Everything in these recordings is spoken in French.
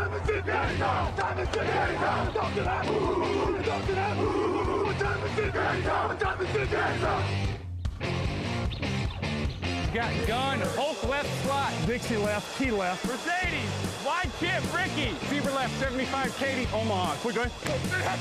Got gun, Hulk left slot, Dixie left, T left, Mercedes, wide chip, Ricky, Fever left, 75, Katie, Omaha, quick, go ahead.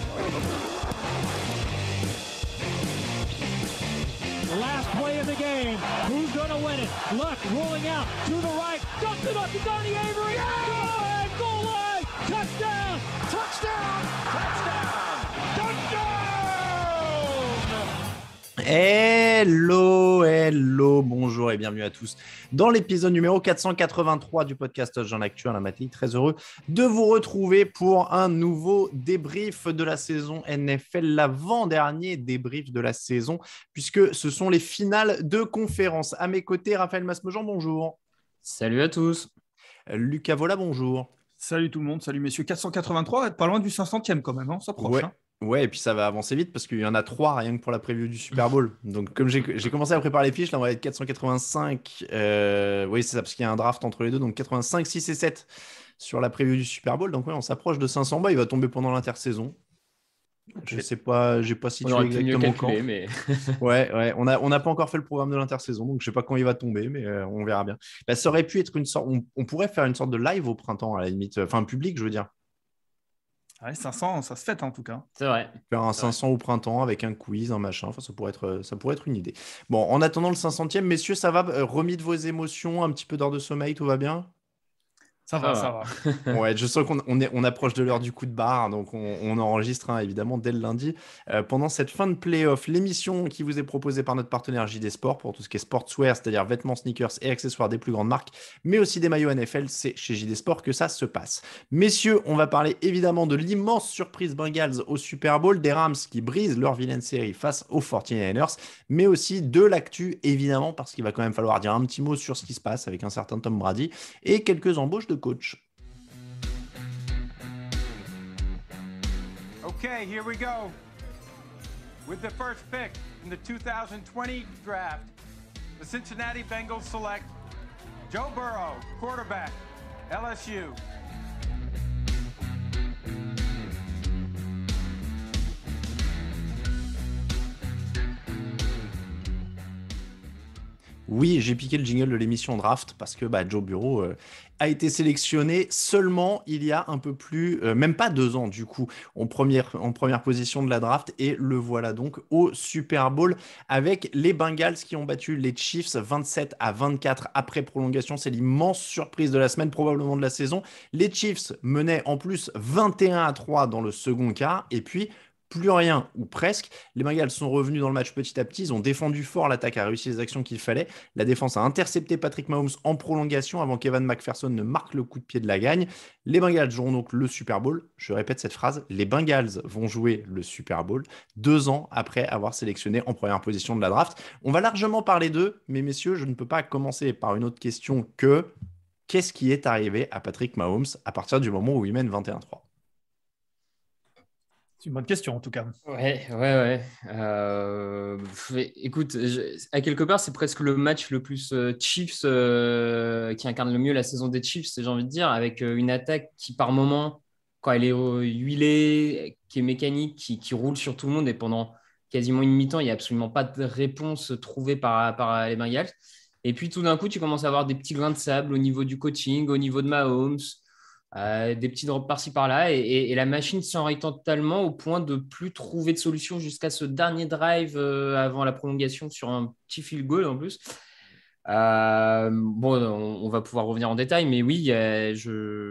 The last play of the game, who's gonna win it? Luck rolling out to the right, dumps it up to Donnie Avery, go ahead, goal line, touchdown, touchdown, touchdown, touchdown! Hello, bonjour et bienvenue à tous dans l'épisode numéro 483 du podcast Jean Actu à la Matinée. Très heureux de vous retrouver pour un nouveau débrief de la saison NFL, l'avant-dernier débrief de la saison, puisque ce sont les finales de conférence. À mes côtés, Raphaël Masmejean, bonjour. Salut à tous. Lucas Vola, bonjour. Salut tout le monde, salut messieurs. 483, pas loin du 500e quand même, hein, ça approche. Ouais, et puis ça va avancer vite parce qu'il y en a 3 rien que pour la preview du Super Bowl. Donc, comme j'ai commencé à préparer les fiches, là, on va être 485. Oui, c'est ça, parce qu'il y a un draft entre les deux. Donc, 85, 6 et 7 sur la preview du Super Bowl. Donc, ouais, on s'approche de 500. Il va tomber pendant l'intersaison. Je sais pas, j'ai pas situé exactement quand. Mais... ouais, on n'a pas encore fait le programme de l'intersaison, donc je sais pas quand il va tomber, mais on verra bien. Bah, ça aurait pu être une sorte. On pourrait faire une sorte de live au printemps, à la limite. Enfin, public, je veux dire. Ouais, 500, ça se fête en tout cas. C'est vrai. Faire un 500 au printemps avec un quiz, un machin, enfin, ça pourrait être une idée. Bon, en attendant le 500e, messieurs, ça va, remis de vos émotions, un petit peu d'heure de sommeil, tout va bien? Ça va. Ouais, je sens qu'on approche de l'heure du coup de barre, donc on enregistre évidemment dès le lundi. Pendant cette fin de play-off, l'émission qui vous est proposée par notre partenaire JD Sport pour tout ce qui est sportswear, c'est-à-dire vêtements, sneakers et accessoires des plus grandes marques, mais aussi des maillots NFL, c'est chez JD Sport que ça se passe. Messieurs, on va parler évidemment de l'immense surprise Bengals au Super Bowl, des Rams qui brisent leur vilaine série face aux 49ers, mais aussi de l'actu évidemment, parce qu'il va quand même falloir dire un petit mot sur ce qui se passe avec un certain Tom Brady et quelques embauches de coach. Okay, here we go. With the first pick in the 2020 draft, the Cincinnati Bengals select Joe Burrow, quarterback, LSU. Oui, j'ai piqué le jingle de l'émission Draft parce que Joe Burrow a été sélectionné seulement il y a un peu plus, même pas 2 ans du coup, en première position de la draft, et le voilà donc au Super Bowl avec les Bengals qui ont battu les Chiefs 27-24 après prolongation. C'est l'immense surprise de la semaine, probablement de la saison. Les Chiefs menaient en plus 21-3 dans le second quart, et puis plus rien, ou presque. Les Bengals sont revenus dans le match petit à petit. Ils ont défendu fort, l'attaque a réussi les actions qu'il fallait. La défense a intercepté Patrick Mahomes en prolongation avant qu'Evan McPherson ne marque le coup de pied de la gagne. Les Bengals joueront donc le Super Bowl. Je répète cette phrase, les Bengals vont jouer le Super Bowl 2 ans après avoir sélectionné en première position de la draft. On va largement parler d'eux, mais messieurs, je ne peux pas commencer par une autre question que qu'est-ce qui est arrivé à Patrick Mahomes à partir du moment où il mène 21-3? C'est une bonne question en tout cas. Ouais. Écoute, à quelque part, c'est presque le match le plus Chiefs qui incarne le mieux la saison des Chiefs, j'ai envie de dire, avec une attaque qui, par moment, quand elle est huilée, qui est mécanique, qui roule sur tout le monde, et pendant quasiment une mi-temps, il n'y a absolument pas de réponse trouvée par les Bengals. Et puis, tout d'un coup, tu commences à avoir des petits grains de sable au niveau du coaching, au niveau de Mahomes. Des petits drops par-ci par-là, et la machine s'enraye totalement au point de plus trouver de solution jusqu'à ce dernier drive avant la prolongation sur un petit field goal en plus. On va pouvoir revenir en détail, mais oui,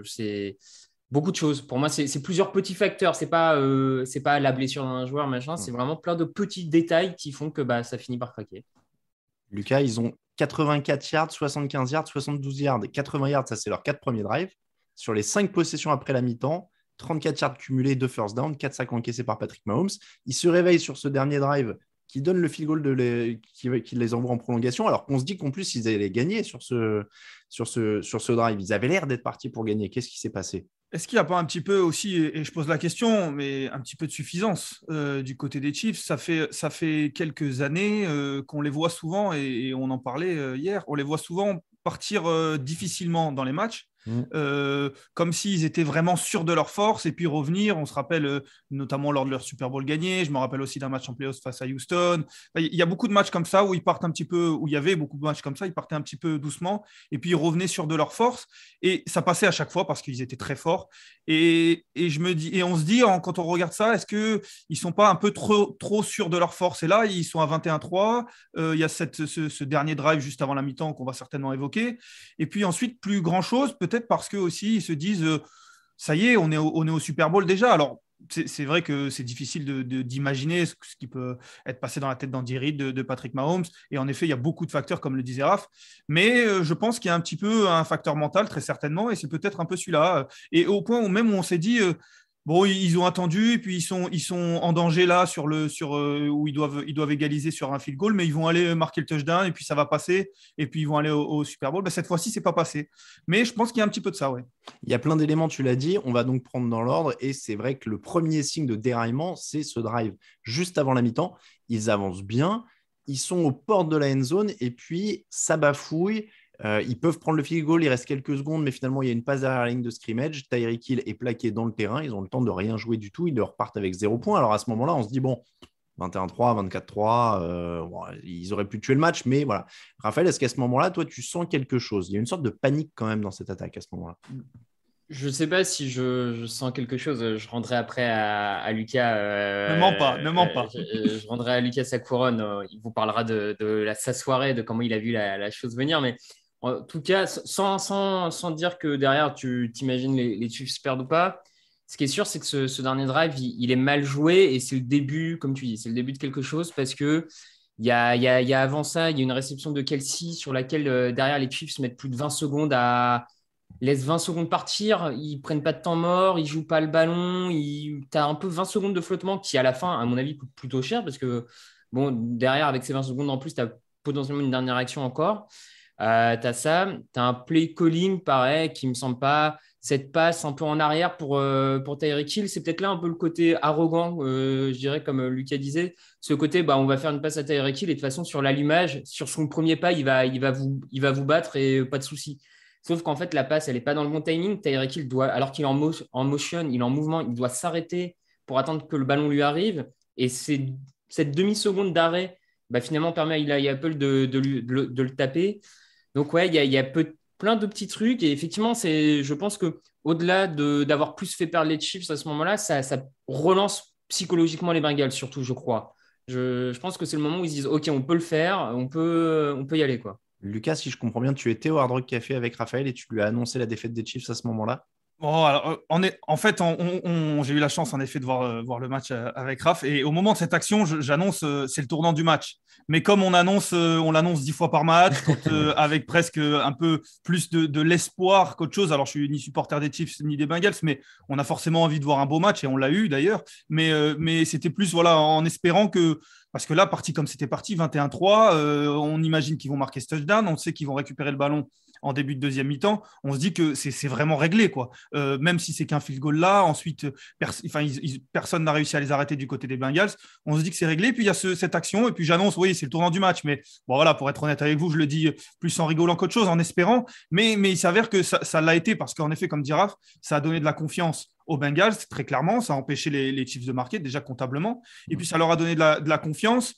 c'est beaucoup de choses. Pour moi, c'est plusieurs petits facteurs. C'est pas la blessure d'un joueur, machin. C'est vraiment plein de petits détails qui font que ça finit par craquer. Lucas, ils ont 84 yards, 75 yards, 72 yards, 80 yards, ça c'est leurs 4 premiers drives. Sur les 5 possessions après la mi-temps, 34 yards cumulés, 2 first down, 4 sacs encaissés par Patrick Mahomes. Il se réveille sur ce dernier drive qui donne le field goal qui les envoie en prolongation, alors qu'on se dit qu'en plus, ils allaient gagner sur ce drive. Ils avaient l'air d'être partis pour gagner. Qu'est-ce qui s'est passé? Est-ce qu'il n'y a pas un petit peu aussi, et je pose la question, mais un petit peu de suffisance du côté des Chiefs? Ça fait quelques années qu'on les voit souvent, et on en parlait hier, on les voit souvent partir difficilement dans les matchs, comme s'ils étaient vraiment sûrs de leur force et puis revenir. On se rappelle notamment lors de leur Super Bowl gagné. Je me rappelle aussi d'un match en playoffs face à Houston. Il y a beaucoup de matchs comme ça où ils partent un petit peu, où il y avait beaucoup de matchs comme ça, ils partaient un petit peu doucement et puis ils revenaient sûrs de leur force et ça passait à chaque fois parce qu'ils étaient très forts. Et je me dis, et on se dit quand on regarde ça, est-ce qu'ils sont pas un peu trop sûrs de leur force? Et là, ils sont à 21-3. Il y a ce dernier drive juste avant la mi-temps qu'on va certainement évoquer. Et puis ensuite, plus grand-chose, peut-être parce qu'eux aussi, ils se disent ça y est, on est au Super Bowl déjà. Alors, c'est vrai que c'est difficile d'imaginer ce qui peut être passé dans la tête d'Andy Reid, de Patrick Mahomes. Et en effet, il y a beaucoup de facteurs, comme le disait Raph. Mais je pense qu'il y a un petit peu un facteur mental, très certainement. Et c'est peut-être un peu celui-là. Et au point où même où on s'est dit... bon, ils ont attendu et puis ils sont en danger là où ils doivent égaliser sur un field goal, mais ils vont aller marquer le touchdown et puis ça va passer et puis ils vont aller au Super Bowl. Cette fois-ci, c'est pas passé. Mais je pense qu'il y a un petit peu de ça, ouais. Il y a plein d'éléments, tu l'as dit. On va donc prendre dans l'ordre et c'est vrai que le premier signe de déraillement, c'est ce drive juste avant la mi-temps. Ils avancent bien, ils sont aux portes de la end zone et puis ça bafouille. Ils peuvent prendre le field goal, il reste quelques secondes, mais finalement, il y a une passe derrière la ligne de scrimmage. Tyreek Hill est plaqué dans le terrain. Ils ont le temps de rien jouer du tout. Ils repartent avec 0 points. Alors à ce moment-là, on se dit, bon, 21-3, 24-3, bon, ils auraient pu tuer le match, mais voilà. Raphaël, est-ce qu'à ce moment-là, toi, tu sens quelque chose? Il y a une sorte de panique quand même dans cette attaque à ce moment-là. Je ne sais pas si je sens quelque chose. Je rendrai après à Lucas. Ne mens pas. Je rendrai à Lucas sa couronne. Il vous parlera de sa soirée, de comment il a vu la chose venir. Mais en tout cas, sans dire que derrière, tu t'imagines les Chiefs perdent ou pas, ce qui est sûr, c'est que ce dernier drive, il est mal joué et c'est le début, comme tu dis, c'est le début de quelque chose parce que il y a avant ça, il y a une réception de Kelsey sur laquelle derrière les Chiefs mettent plus de 20 secondes laissent 20 secondes partir, ils prennent pas de temps mort, ils jouent pas le ballon, tu as un peu 20 secondes de flottement qui, à la fin, à mon avis, coûte plutôt cher parce que, bon, derrière, avec ces 20 secondes en plus, tu as potentiellement une dernière action encore. Tu as ça, tu as un play calling, pareil, qui me semble pas cette passe un peu en arrière pour Tyreek Hill. C'est peut-être là un peu le côté arrogant, je dirais, comme Lucas disait. Ce côté, on va faire une passe à Tyreek Hill et de toute façon, sur l'allumage, sur son premier pas, il va vous battre et pas de souci. Sauf qu'en fait, la passe, elle n'est pas dans le bon timing. Tyreek Hill doit, alors qu'il est en motion, il est en mouvement, il doit s'arrêter pour attendre que le ballon lui arrive. Et cette demi-seconde d'arrêt, finalement, permet à Eli Apple de le taper. Donc, ouais, il y a plein de petits trucs. Et effectivement, je pense qu'au-delà d'avoir plus fait perdre les Chiefs à ce moment-là, ça relance psychologiquement les Bengals, surtout, je crois. Je pense que c'est le moment où ils se disent « Ok, on peut le faire, on peut y aller, quoi. » Lucas, si je comprends bien, tu étais au Hard Rock Café avec Raphaël et tu lui as annoncé la défaite des Chiefs à ce moment-là? Bon, alors, en fait, j'ai eu la chance en effet de voir le match avec Raph. Et au moment de cette action, j'annonce c'est le tournant du match. Mais comme on l'annonce 10 fois par match, avec presque un peu plus de l'espoir qu'autre chose. Alors, je suis ni supporter des Chiefs ni des Bengals, mais on a forcément envie de voir un beau match et on l'a eu d'ailleurs. Mais c'était plus voilà, en espérant que. Parce que là, parti comme c'était parti, 21-3, on imagine qu'ils vont marquer ce touchdown, on sait qu'ils vont récupérer le ballon en début de deuxième mi-temps, on se dit que c'est vraiment réglé, quoi. Même si c'est qu'un field goal là, ensuite, personne n'a réussi à les arrêter du côté des Bengals. On se dit que c'est réglé, puis il y a cette action, et puis j'annonce, oui, c'est le tournant du match. Mais bon, voilà, pour être honnête avec vous, je le dis plus en rigolant qu'autre chose, en espérant. Mais il s'avère que ça l'a été, parce qu'en effet, comme dit Raph, ça a donné de la confiance aux Bengals, très clairement. Ça a empêché les Chiefs de marquer, déjà comptablement. Et puis, ça leur a donné de la confiance.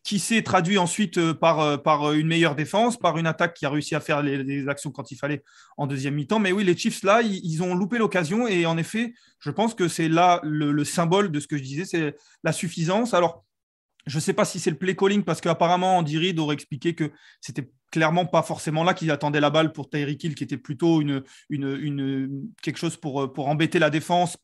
Qui s'est traduit ensuite par une meilleure défense, par une attaque qui a réussi à faire les actions quand il fallait en deuxième mi-temps. Mais oui, les Chiefs, là, ils ont loupé l'occasion. Et en effet, je pense que c'est là le symbole de ce que je disais, c'est la suffisance. Alors, je ne sais pas si c'est le play calling, parce qu'apparemment, Andy Reid aurait expliqué que c'était clairement pas forcément là qu'il attendait la balle pour Tyreek Hill, qui était plutôt quelque chose pour embêter la défense.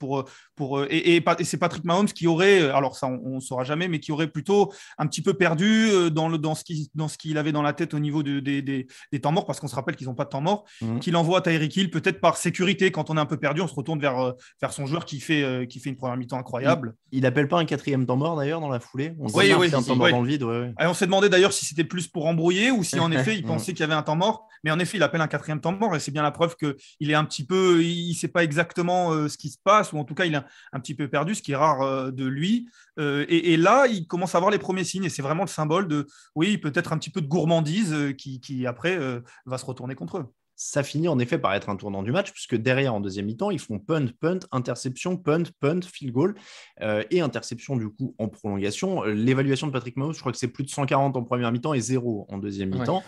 Et c'est Patrick Mahomes qui aurait, alors ça on ne saura jamais, mais qui aurait plutôt un petit peu perdu dans ce qu'il avait dans la tête au niveau des temps morts, parce qu'on se rappelle qu'ils n'ont pas de temps mort, qu'il envoie à Tyreek Hill, peut-être par sécurité. Quand on est un peu perdu, on se retourne vers son joueur qui fait une première mi-temps incroyable. Il n'appelle pas un quatrième temps mort d'ailleurs dans la foulée? Oui, un temps mort dans le vide. Et on s'est demandé d'ailleurs si c'était plus pour embrouiller ou si en effet il pensait qu'il y avait un temps mort, mais en effet il appelle un quatrième temps mort, et c'est bien la preuve qu'il est un petit peu, il ne sait pas exactement ce qui se passe, ou en tout cas il est un petit peu perdu, ce qui est rare de lui, et là il commence à avoir les premiers signes, et c'est vraiment le symbole de, oui, peut-être un petit peu de gourmandise qui après va se retourner contre eux. ça finit en effet par être un tournant du match, puisque derrière, en deuxième mi-temps, ils font punt, punt, interception, punt, punt, field goal et interception du coup en prolongation. L'évaluation de Patrick Mahomes, je crois que c'est plus de 140 en première mi-temps et 0 en deuxième mi-temps.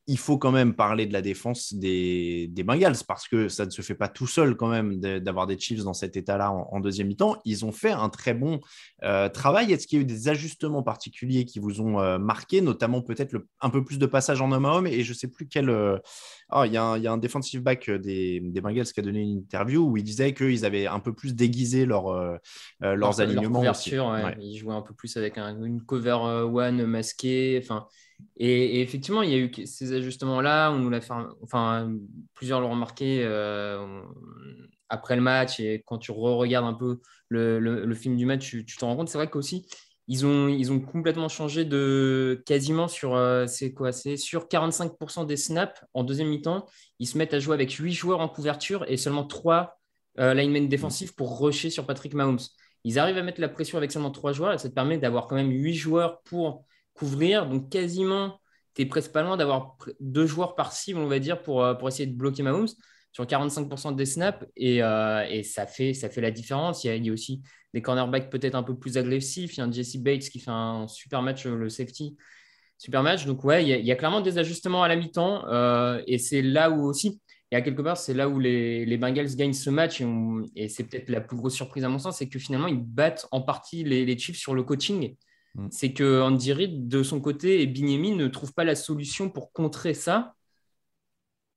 Il faut quand même parler de la défense des Bengals parce que ça ne se fait pas tout seul quand même d'avoir des Chiefs dans cet état-là en deuxième mi-temps. Ils ont fait un très bon travail. Est-ce qu'il y a eu des ajustements particuliers qui vous ont marqué, notamment peut-être un peu plus de passage en homme à homme et je ne sais plus quel… il y a un defensive back des Bengals qui a donné une interview où il disait qu'ils avaient un peu plus déguisé leurs alignements. Leur couverture, ouais. Ils jouaient un peu plus avec une cover one masquée. Et effectivement, il y a eu ces ajustements-là. On nous l'a fait, plusieurs l'ont remarqué après le match. Et quand tu re-regardes un peu le film du match, tu t'en rends compte. C'est vrai qu'aussi, ils ont complètement changé de quasiment sur 45% des snaps en deuxième mi-temps. Ils se mettent à jouer avec 8 joueurs en couverture et seulement 3 linemen défensifs pour rusher sur Patrick Mahomes. Ils arrivent à mettre la pression avec seulement 3 joueurs et ça te permet d'avoir quand même 8 joueurs pour couvrir. Donc quasiment, tu es presque pas loin d'avoir 2 joueurs par cible, on va dire, pour essayer de bloquer Mahomes sur 45% des snaps et ça fait la différence. Il y a aussi des cornerbacks peut-être un peu plus agressifs. Il y a un Jesse Bates qui fait un super match, le safety. Super match. Donc, ouais, il y a clairement des ajustements à la mi-temps. Et c'est là où aussi, et à quelque part, c'est là où les Bengals gagnent ce match. Et c'est peut-être la plus grosse surprise à mon sens, c'est que finalement, ils battent en partie les Chiefs sur le coaching. C'est que Andy Reid, de son côté, et Bieniemy ne trouvent pas la solution pour contrer ça.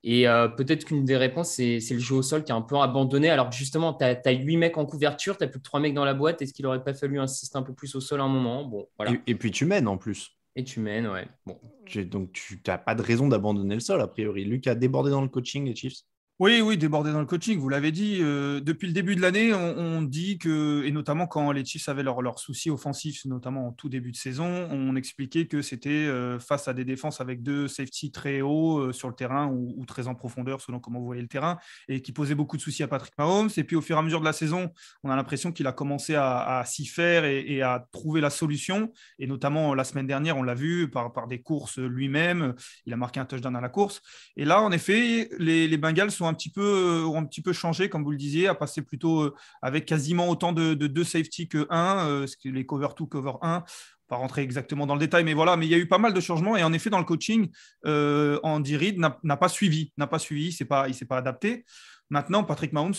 Et peut-être qu'une des réponses, c'est le jeu au sol qui est un peu abandonné. Alors que justement, tu as 8 mecs en couverture, tu n'as plus que 3 mecs dans la boîte. Est-ce qu'il n'aurait pas fallu insister un peu plus au sol à un moment? Bon, voilà. Et puis tu mènes en plus. Et tu mènes, ouais. Bon. Donc tu n'as pas de raison d'abandonner le sol, a priori. Luc a débordé dans le coaching, les Chiefs. Oui, débordé dans le coaching, vous l'avez dit. Depuis le début de l'année, on dit que, et notamment quand les Chiefs avaient leurs soucis offensifs, notamment en tout début de saison, on expliquait que c'était face à des défenses avec 2 safety très hauts sur le terrain ou très en profondeur, selon comment vous voyez le terrain, et qui posaient beaucoup de soucis à Patrick Mahomes. Et puis au fur et à mesure de la saison, on a l'impression qu'il a commencé à s'y faire et à trouver la solution. Et notamment la semaine dernière, on l'a vu par des courses lui-même. Il a marqué un touchdown à la course. Et là, en effet, les Bengals ont un petit peu changé, comme vous le disiez, à passer plutôt avec quasiment autant de 2 safety que 1, les cover 2, cover 1, pas rentrer exactement dans le détail, mais voilà, mais il y a eu pas mal de changements et en effet dans le coaching, Andy Reid n'a pas suivi, il s'est pas adapté. Maintenant, Patrick Mahomes,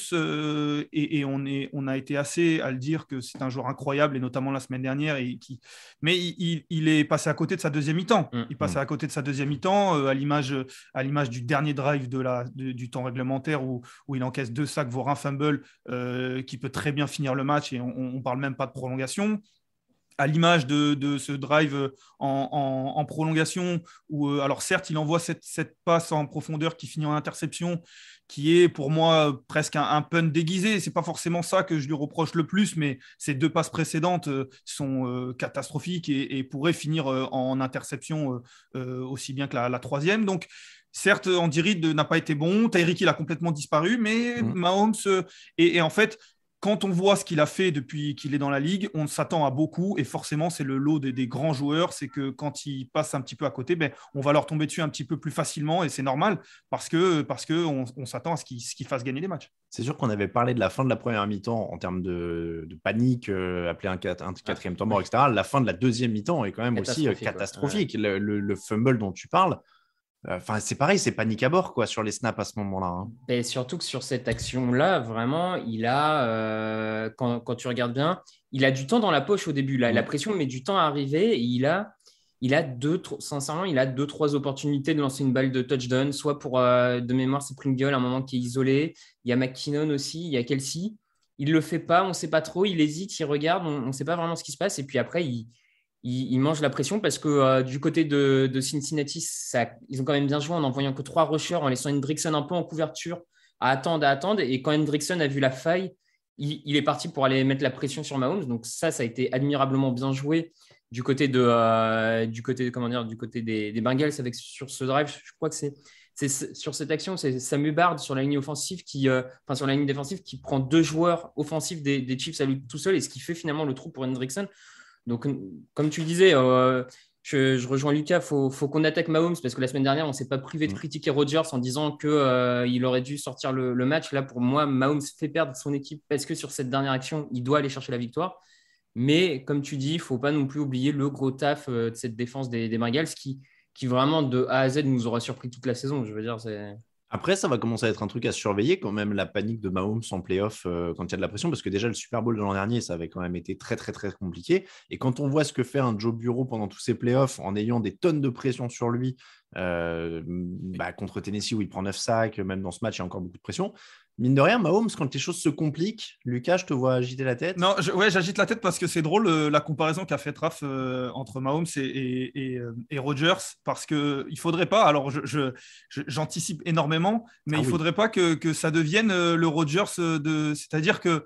et on a été assez à le dire que c'est un joueur incroyable, et notamment la semaine dernière, mais il est passé à côté de sa deuxième mi-temps. Il passait à côté de sa deuxième mi-temps, à l'image du dernier drive du temps réglementaire où il encaisse 2 sacs, voire un fumble, qui peut très bien finir le match, et on ne parle même pas de prolongation. À l'image de ce drive en prolongation, où, alors certes, il envoie cette passe en profondeur qui finit en interception, qui est pour moi presque un punt déguisé. Ce n'est pas forcément ça que je lui reproche le plus, mais ces 2 passes précédentes sont catastrophiques et pourraient finir en interception aussi bien que la troisième. Donc, certes, Andy Reid n'a pas été bon, Tyreek Hill a complètement disparu, mais Mahomes, et en fait, quand on voit ce qu'il a fait depuis qu'il est dans la ligue, on s'attend à beaucoup, et forcément, c'est le lot des grands joueurs, c'est que quand ils passent un petit peu à côté, on va leur tomber dessus un petit peu plus facilement, et c'est normal, parce qu'on s'attend à ce qu'ils fassent gagner les matchs. C'est sûr qu'on avait parlé de la fin de la première mi-temps en termes de panique, appelé un quatrième temps mort, etc. La fin de la deuxième mi-temps est quand même aussi catastrophique. Ouais. Le fumble dont tu parles, c'est pareil, c'est panique à bord sur les snaps à ce moment-là. Hein. Et surtout que sur cette action-là, vraiment, il a, quand tu regardes bien, il a du temps dans la poche au début. La pression met du temps à arriver et il a 2-3 opportunités de lancer une balle de touchdown, soit pour, de mémoire, c'est Pringle à un moment qui est isolé. Il y a McKinnon aussi, il y a Kelsey. Il ne le fait pas, on ne sait pas trop, il hésite, il regarde, on ne sait pas vraiment ce qui se passe. Et puis après, il mange la pression parce que du côté de Cincinnati, ils ont quand même bien joué en n'envoyant que 3 rushers, en laissant Hendrickson un peu en couverture à attendre. Et quand Hendrickson a vu la faille, il est parti pour aller mettre la pression sur Mahomes. Donc ça a été admirablement bien joué du côté des Bengals sur ce drive. Je crois que c'est sur cette action, c'est Sam Hubbard sur la ligne offensive sur la ligne défensive qui prend 2 joueurs offensifs des Chiefs à lui tout seul, et ce qui fait finalement le trou pour Hendrickson. Donc, comme tu le disais, je rejoins Lucas, faut qu'on attaque Mahomes parce que la semaine dernière, on ne s'est pas privé de critiquer Rodgers en disant qu'il aurait dû sortir le match. Là, pour moi, Mahomes fait perdre son équipe parce que sur cette dernière action, il doit aller chercher la victoire. Mais comme tu dis, il ne faut pas non plus oublier le gros taf de cette défense des Bengals qui vraiment de A à Z nous aura surpris toute la saison. Je veux dire, c'est... Après, ça va commencer à être un truc à surveiller quand même, la panique de Mahomes en playoff quand il y a de la pression, parce que déjà le Super Bowl de l'an dernier, ça avait quand même été très, très, très compliqué. Et quand on voit ce que fait un Joe Burrow pendant tous ses playoffs, en ayant des tonnes de pression sur lui, contre Tennessee où il prend 9 sacs, même dans ce match, il y a encore beaucoup de pression. Mine de rien, Mahomes, quand les choses se compliquent, Lucas, je te vois agiter la tête. Non, j'agite la tête parce que c'est drôle la comparaison qu'a fait Raph entre Mahomes et Rodgers, parce qu'il ne faudrait pas, alors j'anticipe énormément, mais il ne faudrait pas que ça devienne le Rodgers c'est-à-dire que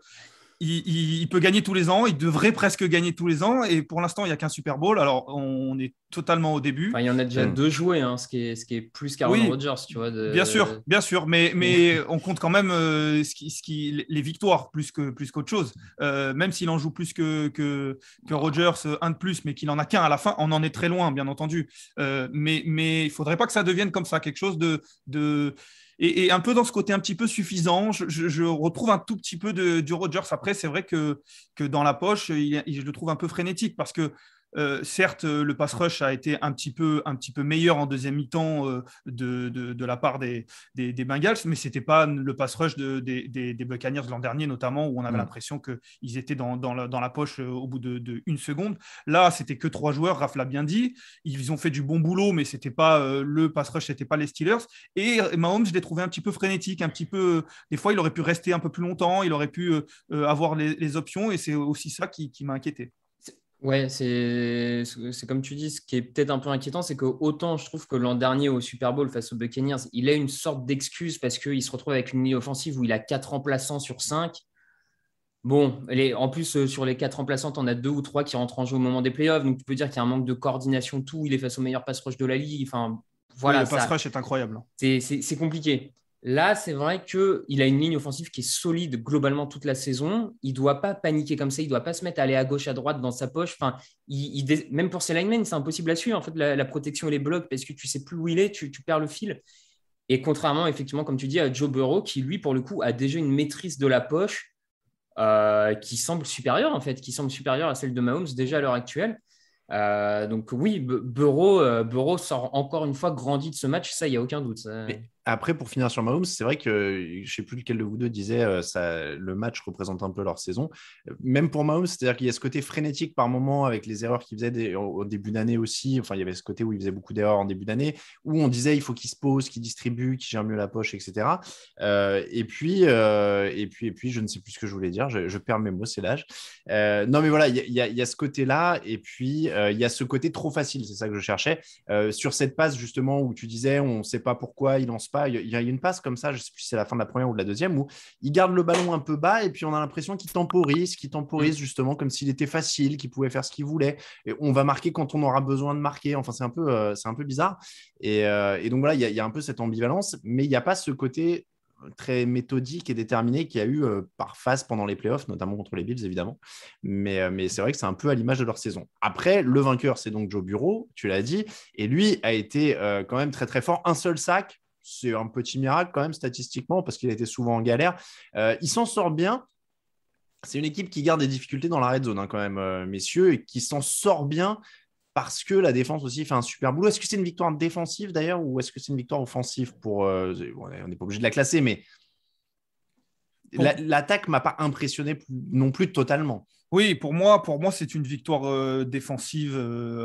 il peut gagner tous les ans, il devrait presque gagner tous les ans, et pour l'instant, il n'y a qu'un Super Bowl. Alors, on est totalement au début. Enfin, il y en a déjà 2 joués, ce qui est plus qu'Aaron Rodgers, tu vois. Bien sûr, mais on compte quand même les victoires plus qu'autre chose. Même s'il en joue plus que Rodgers, un de plus, mais qu'il en a qu'un à la fin, on en est très loin, bien entendu. Mais il ne faudrait pas que ça devienne comme ça, quelque chose de et un peu dans ce côté un petit peu suffisant. Je retrouve un tout petit peu du Rodgers. Après, c'est vrai que dans la poche, je le trouve un peu frénétique parce que certes, le pass rush a été un petit peu meilleur en deuxième mi-temps de la part des Bengals, mais ce n'était pas le pass rush des Buccaneers l'an dernier, notamment, où on avait l'impression qu'ils étaient dans la poche au bout de 1 seconde. Là, c'était que 3 joueurs, Raph l'a bien dit. Ils ont fait du bon boulot, mais c'était pas le pass rush, c'était pas les Steelers. Et Mahomes, je l'ai trouvé un petit peu frénétique, un petit peu. Des fois, il aurait pu rester un peu plus longtemps, il aurait pu avoir les options, et c'est aussi ça qui m'a inquiété. Ouais, c'est comme tu dis, ce qui est peut-être un peu inquiétant, c'est que autant je trouve que l'an dernier au Super Bowl face aux Buccaneers, il a une sorte d'excuse parce qu'il se retrouve avec une ligne offensive où il a 4 remplaçants sur 5. Bon, en plus, sur les 4 remplaçants, on a 2 ou 3 qui rentrent en jeu au moment des playoffs, donc tu peux dire qu'il y a un manque de coordination, tout. Il est face au meilleur pass rush de la ligue. Enfin, voilà, le pass rush est incroyable. C'est compliqué. Là, c'est vrai qu'il a une ligne offensive qui est solide globalement toute la saison. Il ne doit pas paniquer comme ça. Il ne doit pas se mettre à aller à gauche, à droite dans sa poche. Enfin, même pour ses linemen, c'est impossible à suivre. En fait, la protection et les blocs, parce que tu ne sais plus où il est, tu perds le fil. Et contrairement, effectivement, comme tu dis, à Joe Burrow, qui, lui, pour le coup, a déjà une maîtrise de la poche qui semble supérieure, en fait, qui semble supérieure à celle de Mahomes déjà à l'heure actuelle. Donc oui, Burrow sort encore une fois grandi de ce match, ça, il n'y a aucun doute. Ça... Mais après, pour finir sur Mahomes, c'est vrai que je ne sais plus lequel de vous deux disait le match représente un peu leur saison. Même pour Mahomes, c'est-à-dire qu'il y a ce côté frénétique par moment avec les erreurs qu'il faisait au début d'année aussi. Enfin, il y avait ce côté où il faisait beaucoup d'erreurs en début d'année, où on disait il faut qu'il se pose, qu'il distribue, qu'il gère mieux la poche, etc. Et puis, je ne sais plus ce que je voulais dire. Je perds mes mots, c'est l'âge. Non, mais voilà, il y a ce côté-là. Et puis, il y a ce côté trop facile, c'est ça que je cherchais. Sur cette passe, justement, où tu disais on ne sait pas pourquoi il lance pas. Il y a une passe comme ça, je ne sais plus si c'est la fin de la première ou de la deuxième, où il garde le ballon un peu bas et puis on a l'impression qu'il temporise justement comme s'il était facile, qu'il pouvait faire ce qu'il voulait. Et on va marquer quand on aura besoin de marquer. Enfin, c'est un peu bizarre. Et donc voilà, il y a un peu cette ambivalence, mais il n'y a pas ce côté très méthodique et déterminé qu'il y a eu par phase pendant les playoffs, notamment contre les Bills, évidemment. Mais c'est vrai que c'est un peu à l'image de leur saison. Après, le vainqueur, c'est donc Joe Burrow, tu l'as dit, et lui a été quand même très, très fort. Un seul sac, c'est un petit miracle quand même statistiquement parce qu'il a été souvent en galère. Il s'en sort bien. C'est une équipe qui garde des difficultés dans la red zone quand même, messieurs, et qui s'en sort bien parce que la défense aussi fait un super boulot. Est-ce que c'est une victoire défensive d'ailleurs ou est-ce que c'est une victoire offensive pour on n'est pas obligé de la classer, mais l'attaque ne m'a pas impressionné non plus totalement. Oui, pour moi, c'est une victoire défensive.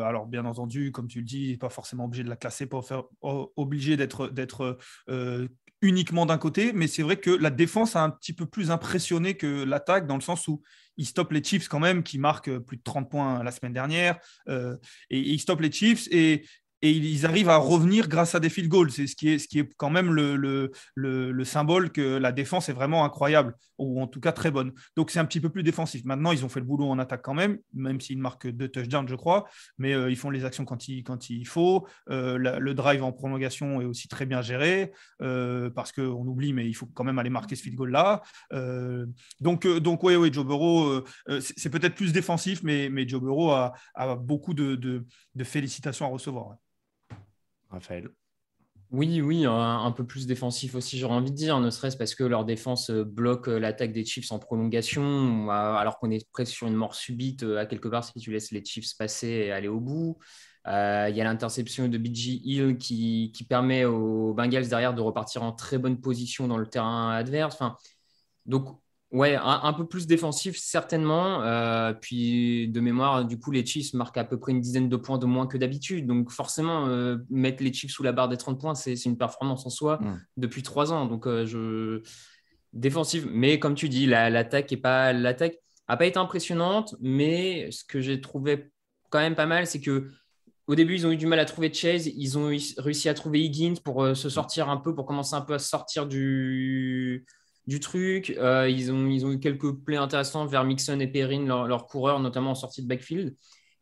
Alors, bien entendu, comme tu le dis, pas forcément obligé de la classer, pas obligé d'être uniquement d'un côté. Mais c'est vrai que la défense a un petit peu plus impressionné que l'attaque, dans le sens où il stoppe les Chiefs quand même, qui marquent plus de 30 points la semaine dernière. Et il stoppe les Chiefs. Et et ils arrivent à revenir grâce à des field goals. C'est ce qui est quand même le symbole que la défense est vraiment incroyable, ou en tout cas très bonne. Donc c'est un petit peu plus défensif. Maintenant, ils ont fait le boulot en attaque quand même s'ils marquent 2 touchdowns, je crois, mais ils font les actions quand il faut. Le drive en prolongation est aussi très bien géré, parce qu'on oublie, mais il faut quand même aller marquer ce field goal-là. Donc oui, Joe Burrow, c'est peut-être plus défensif, mais Joe Burrow a beaucoup de félicitations à recevoir. Ouais. Raphaël. Oui, un peu plus défensif aussi, j'aurais envie de dire, ne serait-ce parce que leur défense bloque l'attaque des Chiefs en prolongation, alors qu'on est presque sur une mort subite, à quelque part, si tu laisses les Chiefs passer et aller au bout. Il y a l'interception de B.J. Hill qui permet aux Bengals derrière de repartir en très bonne position dans le terrain adverse. Enfin, donc, ouais, un peu plus défensif, certainement. Puis, de mémoire, du coup, les Chiefs marquent à peu près une dizaine de points de moins que d'habitude. Donc, forcément, mettre les Chiefs sous la barre des 30 points, c'est une performance en soi depuis 3 ans. Donc, défensif. Mais comme tu dis, l'attaque n'a pas été impressionnante. Mais ce que j'ai trouvé quand même pas mal, c'est que au début, ils ont eu du mal à trouver Chase. Ils ont réussi à trouver Higgins pour se sortir un peu, pour commencer un peu à sortir du truc. Ils ont eu quelques plays intéressants vers Mixon et Perrine, leurs coureurs, notamment en sortie de backfield.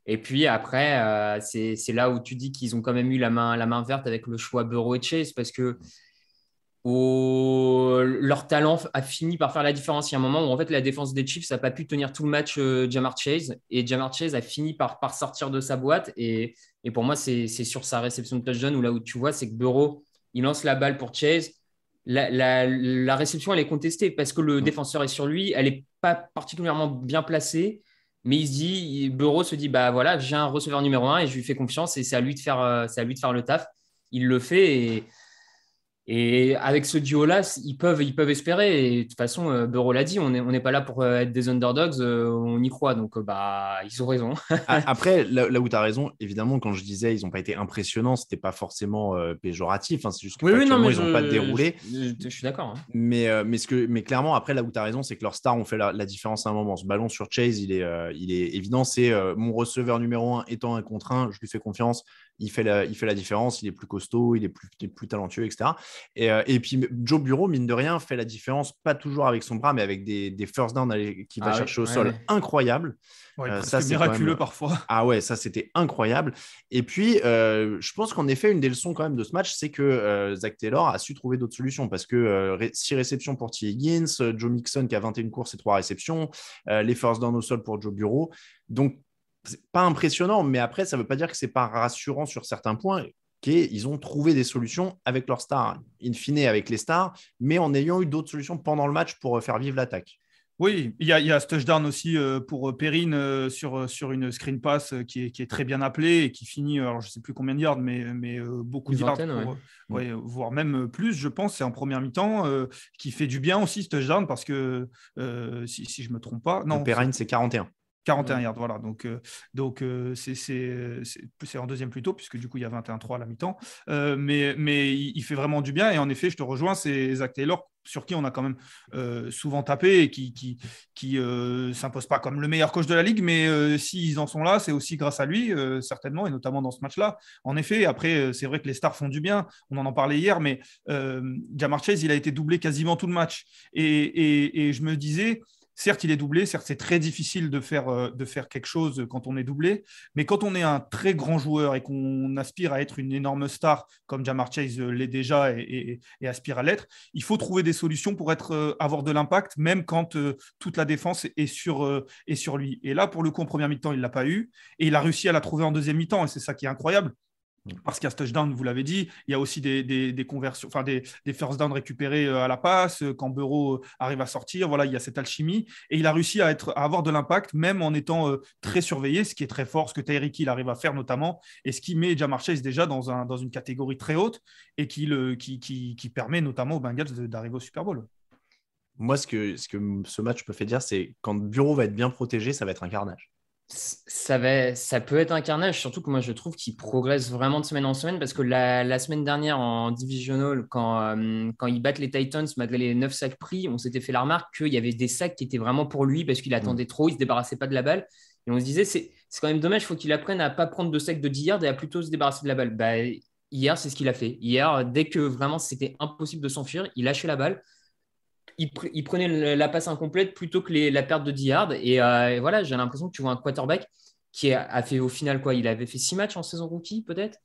Et puis après, c'est là où tu dis qu'ils ont quand même eu la main verte avec le choix Burrow et Chase, parce que leur talent a fini par faire la différence. Il y a un moment où en fait la défense des Chiefs n'a pas pu tenir tout le match Ja'Marr Chase, et Ja'Marr Chase a fini par sortir de sa boîte, et pour moi c'est sur sa réception de touchdown où là où tu vois c'est que Burrow il lance la balle pour Chase, la réception elle est contestée parce que le défenseur est sur lui, elle n'est pas particulièrement bien placée, mais Burrow se dit bah voilà, j'ai un receveur numéro 1 et je lui fais confiance, et c'est à lui de faire le taf. Il le fait, et avec ce duo-là, ils peuvent espérer. Et de toute façon, Burrow l'a dit, on n'est pas là pour être des underdogs, on y croit. Donc, ils ont raison. Après, là où tu as raison, évidemment, quand je disais ils n'ont pas été impressionnants, ce n'était pas forcément péjoratif. Hein, c'est juste que non, mais ils n'ont pas déroulé. Je suis d'accord. Hein. Mais clairement, après, là où tu as raison, c'est que leurs stars ont fait la différence à un moment. Ce ballon sur Chase, il est évident. C'est mon receveur numéro 1 étant un contre 1, je lui fais confiance. Il fait la différence, il est plus costaud, il est plus talentueux, etc. Et puis Joe Burrow, mine de rien, fait la différence, pas toujours avec son bras, mais avec des first down qu'il va chercher au sol incroyables. Ouais, ça, c'est miraculeux même parfois. Ah ouais, ça c'était incroyable. Et puis, je pense qu'en effet, une des leçons quand même de ce match, c'est que Zach Taylor a su trouver d'autres solutions, parce que 6 réceptions pour T. Higgins, Joe Mixon qui a 21 courses et 3 réceptions, les first down au sol pour Joe Burrow. Donc, c'est pas impressionnant, mais après, ça ne veut pas dire que c'est pas rassurant sur certains points. Ils ont trouvé des solutions avec leurs stars, in fine avec les stars, mais en ayant eu d'autres solutions pendant le match pour faire vivre l'attaque. Oui, il y a ce touchdown aussi pour Perrine sur une screen pass qui est très bien appelée et qui finit, alors je ne sais plus combien de yards, mais beaucoup de yards, voire même plus, je pense, c'est en première mi-temps, qui fait du bien aussi ce touchdown, parce que si je ne me trompe pas… Non, Perrine, c'est 41. 41 yards, voilà. Donc c'est en deuxième plutôt, puisque du coup, il y a 21-3 à la mi-temps. Mais il fait vraiment du bien. Et en effet, je te rejoins, c'est Zach Taylor, sur qui on a quand même souvent tapé et qui s'impose pas comme le meilleur coach de la ligue. Mais s'ils en sont là, c'est aussi grâce à lui, certainement, et notamment dans ce match-là. En effet, après, c'est vrai que les stars font du bien. On en parlait hier, mais Ja'Marr Chase, il a été doublé quasiment tout le match. Et je me disais… Certes, il est doublé. Certes, c'est très difficile de faire quelque chose quand on est doublé. Mais quand on est un très grand joueur et qu'on aspire à être une énorme star, comme Ja'Marr Chase l'est déjà et aspire à l'être, il faut trouver des solutions pour avoir de l'impact, même quand toute la défense est sur lui. Et là, pour le coup, en première mi-temps, il ne l'a pas eu. Et il a réussi à la trouver en deuxième mi-temps. Et c'est ça qui est incroyable. Parce qu'il y a ce touchdown, vous l'avez dit, il y a aussi des conversions, enfin des first down récupérés à la passe, quand Burrow arrive à sortir, voilà, il y a cette alchimie, et il a réussi à avoir de l'impact, même en étant très surveillé, ce qui est très fort, ce que Tyreek Hill arrive à faire notamment, et ce qui met Ja'Marr Chase déjà dans une catégorie très haute, et qui permet notamment aux Bengals d'arriver au Super Bowl. Moi, ce que ce match me fait dire, c'est quand Burrow va être bien protégé, ça va être un carnage. Ça peut être un carnage, surtout que moi je trouve qu'il progresse vraiment de semaine en semaine, parce que la semaine dernière en divisional, quand ils battent les Titans, malgré les 9 sacs pris, on s'était fait la remarque qu'il y avait des sacs qui étaient vraiment pour lui parce qu'il attendait trop, il ne se débarrassait pas de la balle. Et on se disait, c'est quand même dommage, il faut qu'il apprenne à ne pas prendre de sacs de 10 yards et à plutôt se débarrasser de la balle. Bah, hier, c'est ce qu'il a fait. Hier, dès que vraiment c'était impossible de s'enfuir, il lâchait la balle. Il prenait la passe incomplète plutôt que la perte de 10 yards. Et voilà, j'ai l'impression que tu vois un quarterback qui a fait au final quoi? Il avait fait 6 matchs en saison rookie, peut-être,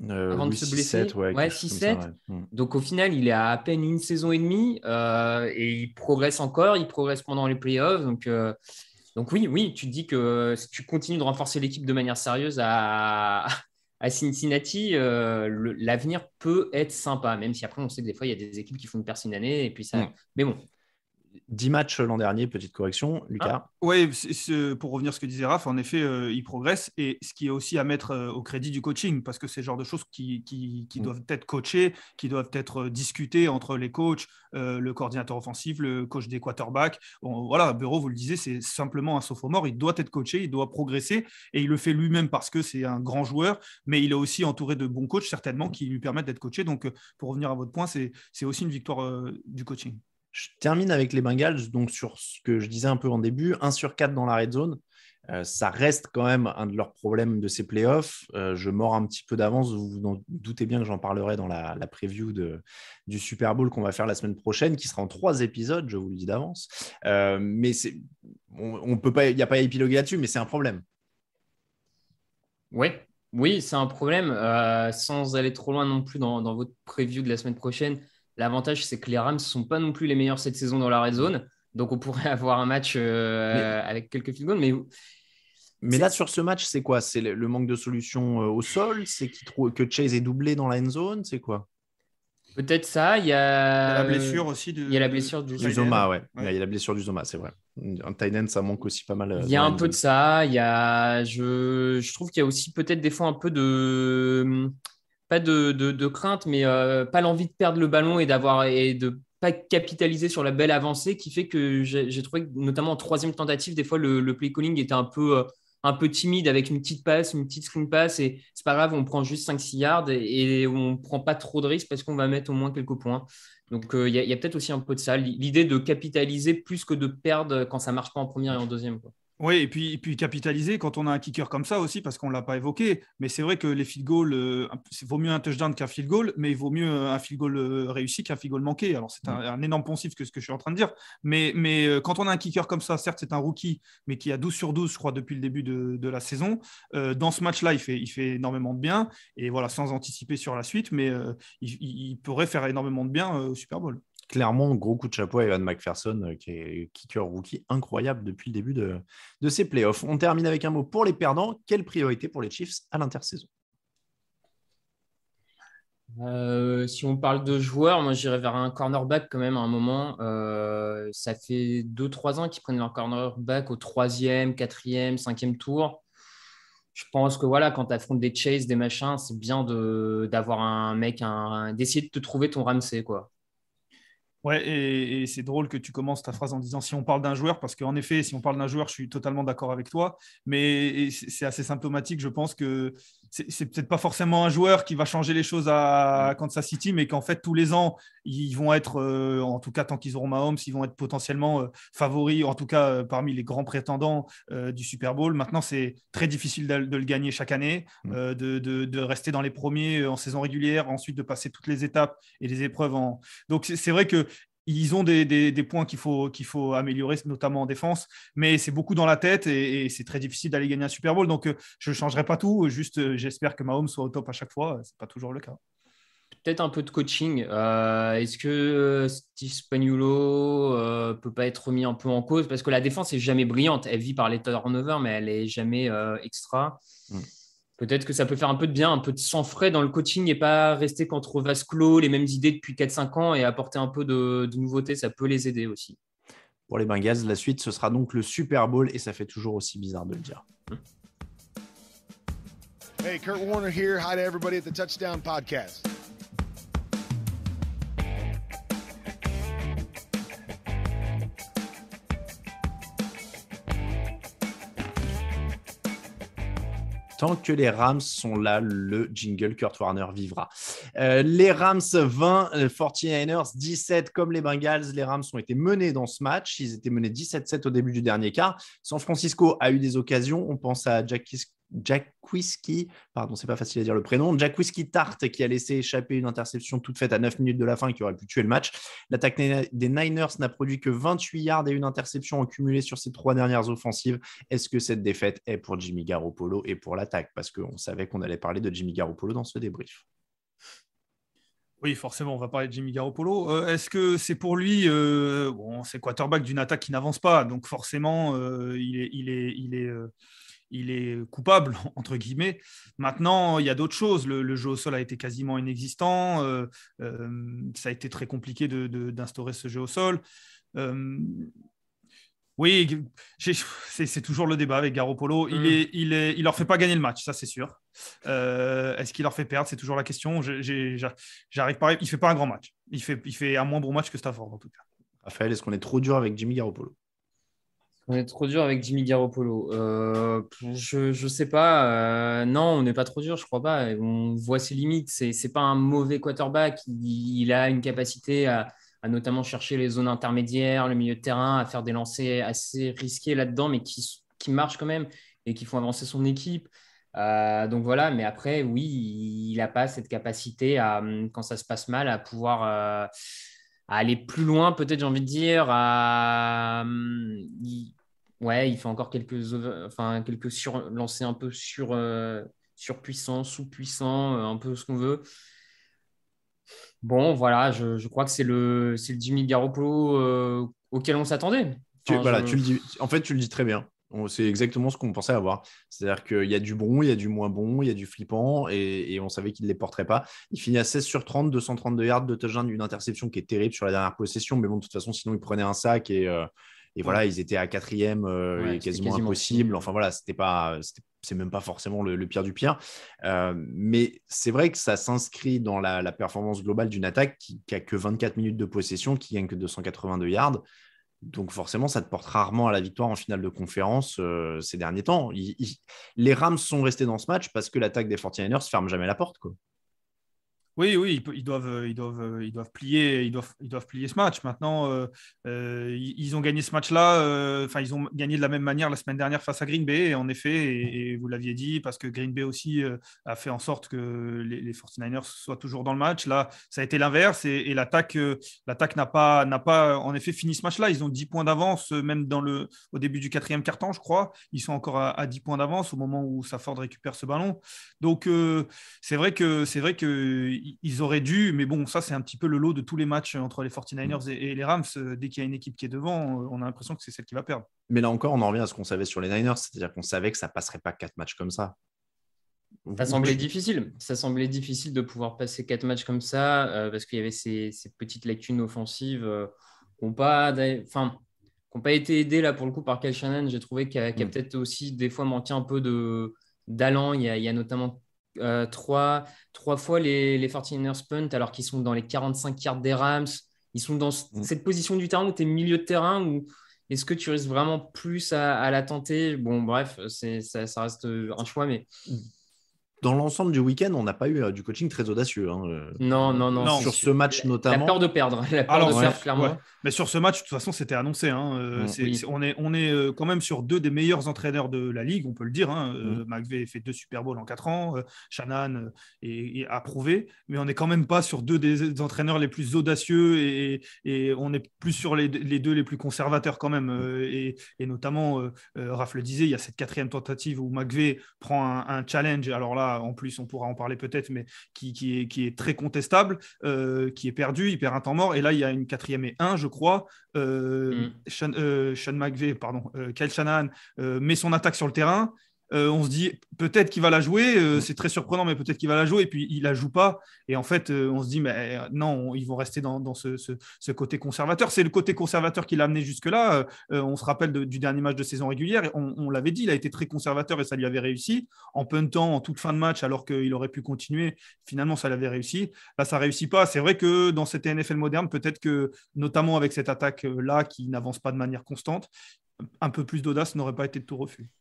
avant de Oui, se 6-7, blesser. ouais, Ouais, quelque chose comme ça, 6-7. ouais. Donc au final, il est à peine une saison et demie et il progresse encore. Il progresse pendant les playoffs. Donc oui, tu te dis que si tu continues de renforcer l'équipe de manière sérieuse à Cincinnati, l'avenir peut être sympa, même si après on sait que des fois il y a des équipes qui font une perce une année et puis ça. Mais bon. 10 matchs l'an dernier, petite correction, Lucas. Oui, pour revenir à ce que disait Raph, en effet, il progresse. Et ce qui est aussi à mettre au crédit du coaching, parce que c'est le genre de choses qui doivent être coachées, qui doivent être discutées entre les coachs, le coordinateur offensif, le coach des quarterbacks. Voilà, Burrow, vous le disiez, c'est simplement un sophomore. Il doit être coaché, il doit progresser. Et il le fait lui-même parce que c'est un grand joueur, mais il est aussi entouré de bons coachs, certainement, qui lui permettent d'être coaché. Donc, pour revenir à votre point, c'est aussi une victoire du coaching. Je termine avec les Bengals, donc sur ce que je disais un peu en début, 1 sur 4 dans la red zone. Ça reste quand même un de leurs problèmes de ces playoffs. Je mords un petit peu d'avance, vous vous doutez bien que j'en parlerai dans la preview du Super Bowl qu'on va faire la semaine prochaine, qui sera en 3 épisodes, je vous le dis d'avance. Mais on peut pas, il n'y a pas à épiloguer là-dessus, mais c'est un problème. Oui, c'est un problème. Sans aller trop loin non plus dans votre preview de la semaine prochaine, l'avantage, c'est que les Rams ne sont pas non plus les meilleurs cette saison dans la red zone. Donc, on pourrait avoir un match avec quelques field goals. Mais là, sur ce match, c'est quoi? C'est le manque de solution au sol? C'est que Chase est doublé dans la end zone? C'est quoi? Peut-être ça. Il y a la blessure aussi. Il y a la blessure du Zoma, ouais. Il y a la blessure du Zoma, c'est vrai. Un tight end, ça manque aussi pas mal. Il y a un peu de ça. Je trouve qu'il y a aussi peut-être des fois un peu de... Pas de crainte, mais pas l'envie de perdre le ballon et de pas capitaliser sur la belle avancée qui fait que j'ai trouvé que, notamment en 3e tentative, des fois le play calling était un peu timide avec une petite passe, une petite screen pass et c'est pas grave, on prend juste 5-6 yards et on prend pas trop de risques parce qu'on va mettre au moins quelques points. Donc il y a peut-être aussi un peu de ça, l'idée de capitaliser plus que de perdre quand ça marche pas en première et en deuxième, quoi. Oui, et puis capitaliser quand on a un kicker comme ça aussi, parce qu'on ne l'a pas évoqué. Mais c'est vrai que les field goals, il vaut mieux un touchdown qu'un field goal, mais il vaut mieux un field goal réussi qu'un field goal manqué. Alors, c'est un énorme poncif que ce que je suis en train de dire. Mais quand on a un kicker comme ça, certes, c'est un rookie, mais qui a 12 sur 12, je crois, depuis le début de la saison. Dans ce match-là, il fait énormément de bien. Et voilà, sans anticiper sur la suite, mais il pourrait faire énormément de bien au Super Bowl. Clairement, gros coup de chapeau à Evan McPherson, qui est kicker rookie incroyable depuis le début de ces playoffs. On termine avec un mot pour les perdants. Quelle priorité pour les Chiefs à l'intersaison? Si on parle de joueurs, moi j'irais vers un cornerback quand même à un moment. Ça fait 2-3 ans qu'ils prennent leur cornerback au 3e, 4e, 5e tour. Je pense que voilà, quand tu affrontes des Chase, des machins, c'est bien d'avoir un mec, d'essayer de te trouver ton Ramsey, quoi. Ouais, et c'est drôle que tu commences ta phrase en disant si on parle d'un joueur, parce qu'en effet, si on parle d'un joueur, je suis totalement d'accord avec toi, mais c'est assez symptomatique, je pense que c'est peut-être pas forcément un joueur qui va changer les choses à Kansas City, mais qu'en fait, tous les ans, ils vont être, en tout cas, tant qu'ils auront Mahomes, ils vont être potentiellement favoris, en tout cas, parmi les grands prétendants du Super Bowl. Maintenant, c'est très difficile de le gagner chaque année, de rester dans les premiers en saison régulière, ensuite de passer toutes les étapes et les épreuves Donc, c'est vrai que ils ont des points qu'il faut améliorer, notamment en défense, mais c'est beaucoup dans la tête et c'est très difficile d'aller gagner un Super Bowl. Donc, je ne changerai pas tout. Juste, j'espère que Mahomes soit au top à chaque fois. Ce n'est pas toujours le cas. Peut-être un peu de coaching. Est-ce que Steve Spagnuolo peut pas être remis un peu en cause? Parce que la défense n'est jamais brillante. Elle vit par les turnovers, mais elle n'est jamais extra. Peut-être que ça peut faire un peu de bien, un peu de sang frais dans le coaching et pas rester qu'entre vase clos, les mêmes idées depuis 4-5 ans et apporter un peu de nouveauté. Ça peut les aider aussi. Pour les Bengals, la suite, ce sera donc le Super Bowl et ça fait toujours aussi bizarre de le dire. Hey, Kurt Warner here. Hi to everybody at the Touchdown Podcast. Tant que les Rams sont là, le jingle Kurt Warner vivra. Les Rams 20, 49ers 17, comme les Bengals. Les Rams ont été menés dans ce match. Ils étaient menés 17-7 au début du dernier quart. San Francisco a eu des occasions. On pense à Jaquiski, pardon, c'est pas facile à dire le prénom, Jaquiski Tartt qui a laissé échapper une interception toute faite à 9 minutes de la fin et qui aurait pu tuer le match. L'attaque des Niners n'a produit que 28 yards et une interception en cumulé sur ces 3 dernières offensives. Est-ce que cette défaite est pour Jimmy Garoppolo et pour l'attaque? Parce qu'on savait qu'on allait parler de Jimmy Garoppolo dans ce débrief. Oui, forcément, on va parler de Jimmy Garoppolo. Est-ce que c'est pour lui c'est quarterback d'une attaque qui n'avance pas, donc forcément, il est coupable, entre guillemets. Maintenant, il y a d'autres choses. Le jeu au sol a été quasiment inexistant. Ça a été très compliqué d'instaurer ce jeu au sol. Oui, c'est toujours le débat avec Garoppolo. Il leur fait pas gagner le match, ça c'est sûr. Est-ce qu'il leur fait perdre? C'est toujours la question. J'arrive pas. Il fait pas un grand match. Il fait un moins bon match que Stafford en tout cas. Raphaël, est-ce qu'on est trop dur avec Jimmy Garoppolo? On est trop dur avec Jimmy Garoppolo. Je sais pas. Non, on n'est pas trop dur, je crois pas. On voit ses limites. C'est pas un mauvais quarterback. Il a une capacité à notamment chercher les zones intermédiaires, le milieu de terrain, à faire des lancers assez risqués là-dedans, mais qui marchent quand même et qui font avancer son équipe. Donc voilà, mais après, oui, il n'a pas cette capacité quand ça se passe mal, à pouvoir à aller plus loin, peut-être, j'ai envie de dire. Il fait encore quelques lancers un peu surpuissants, sous-puissants, un peu ce qu'on veut. Bon, voilà, je crois que c'est le Jimmy Garoppolo auquel on s'attendait. Tu le dis. En fait, tu le dis très bien. C'est exactement ce qu'on pensait avoir. C'est-à-dire qu'il y a du bon, il y a du moins bon, il y a du flippant et on savait qu'il ne les porterait pas. Il finit à 16 sur 30, 232 yards de touchdown, une interception qui est terrible sur la dernière possession. Mais bon, de toute façon, sinon, il prenait un sac et voilà, ils étaient à 4e, quasiment impossible. Enfin voilà, c'est même pas forcément le pire du pire. Mais c'est vrai que ça s'inscrit dans la performance globale d'une attaque qui a que 24 minutes de possession, qui gagne que 282 yards. Donc forcément, ça te porte rarement à la victoire en finale de conférence ces derniers temps. Les Rams sont restés dans ce match parce que l'attaque des 49ers ferme jamais la porte, quoi. Oui, ils doivent plier ce match. Maintenant, ils ont gagné ce match-là. Ils ont gagné de la même manière la semaine dernière face à Green Bay, en effet, et vous l'aviez dit, parce que Green Bay aussi a fait en sorte que les 49ers soient toujours dans le match. Là, ça a été l'inverse, et l'attaque n'a pas en effet fini ce match-là. Ils ont 10 points d'avance, même au début du 4e quart-temps, je crois. Ils sont encore à 10 points d'avance au moment où Stafford récupère ce ballon. Donc, c'est vrai que ils auraient dû, mais bon, ça c'est un petit peu le lot de tous les matchs entre les 49ers et les Rams. Dès qu'il y a une équipe qui est devant, on a l'impression que c'est celle qui va perdre. Mais là encore, on en revient à ce qu'on savait sur les Niners, c'est-à-dire qu'on savait que ça passerait pas 4 matchs comme ça. Ça semblait difficile. Ça semblait difficile de pouvoir passer 4 matchs comme ça parce qu'il y avait ces petites lacunes offensives qui n'ont pas été aidées là pour le coup par Kyle Shanahan. J'ai trouvé qu'il y a peut-être aussi des fois manqué un peu d'allant. Il y a notamment 3 fois les 49ers punt alors qu'ils sont dans les 45 yards des Rams. Ils sont dans cette position du terrain où tu es milieu de terrain, où est-ce que tu risques vraiment plus à la tenter? Bon, bref, ça reste un choix, mais dans l'ensemble du week-end, on n'a pas eu du coaching très audacieux. Non. Sur ce match notamment. La peur de perdre. Clairement. Ouais. Mais sur ce match, de toute façon, c'était annoncé. On est quand même sur 2 des meilleurs entraîneurs de la ligue, on peut le dire. McVay fait 2 Super Bowls en 4 ans. Shanahan est approuvé. Mais on n'est quand même pas sur 2 des entraîneurs les plus audacieux et on est plus sur les 2 les plus conservateurs quand même. Et notamment, Raph le disait, il y a cette 4e tentative où McVay prend un challenge. Alors là, en plus, on pourra en parler peut-être, mais qui est très contestable, qui est perdu, il perd un temps mort. Et là, il y a une 4e et 1, je crois. Sean McVay, Kyle Shanahan met son attaque sur le terrain. On se dit peut-être qu'il va la jouer, c'est très surprenant, mais peut-être qu'il va la jouer, et puis il la joue pas. Et en fait, on se dit mais non, ils vont rester dans ce côté conservateur. C'est le côté conservateur qui l'a amené jusque-là. On se rappelle du dernier match de saison régulière. On l'avait dit, il a été très conservateur et ça lui avait réussi. En puntant en toute fin de match, alors qu'il aurait pu continuer, finalement, ça l'avait réussi. Là, ça réussit pas. C'est vrai que dans cette NFL moderne, peut-être que, notamment avec cette attaque-là qui n'avance pas de manière constante, un peu plus d'audace n'aurait pas été de tout refus.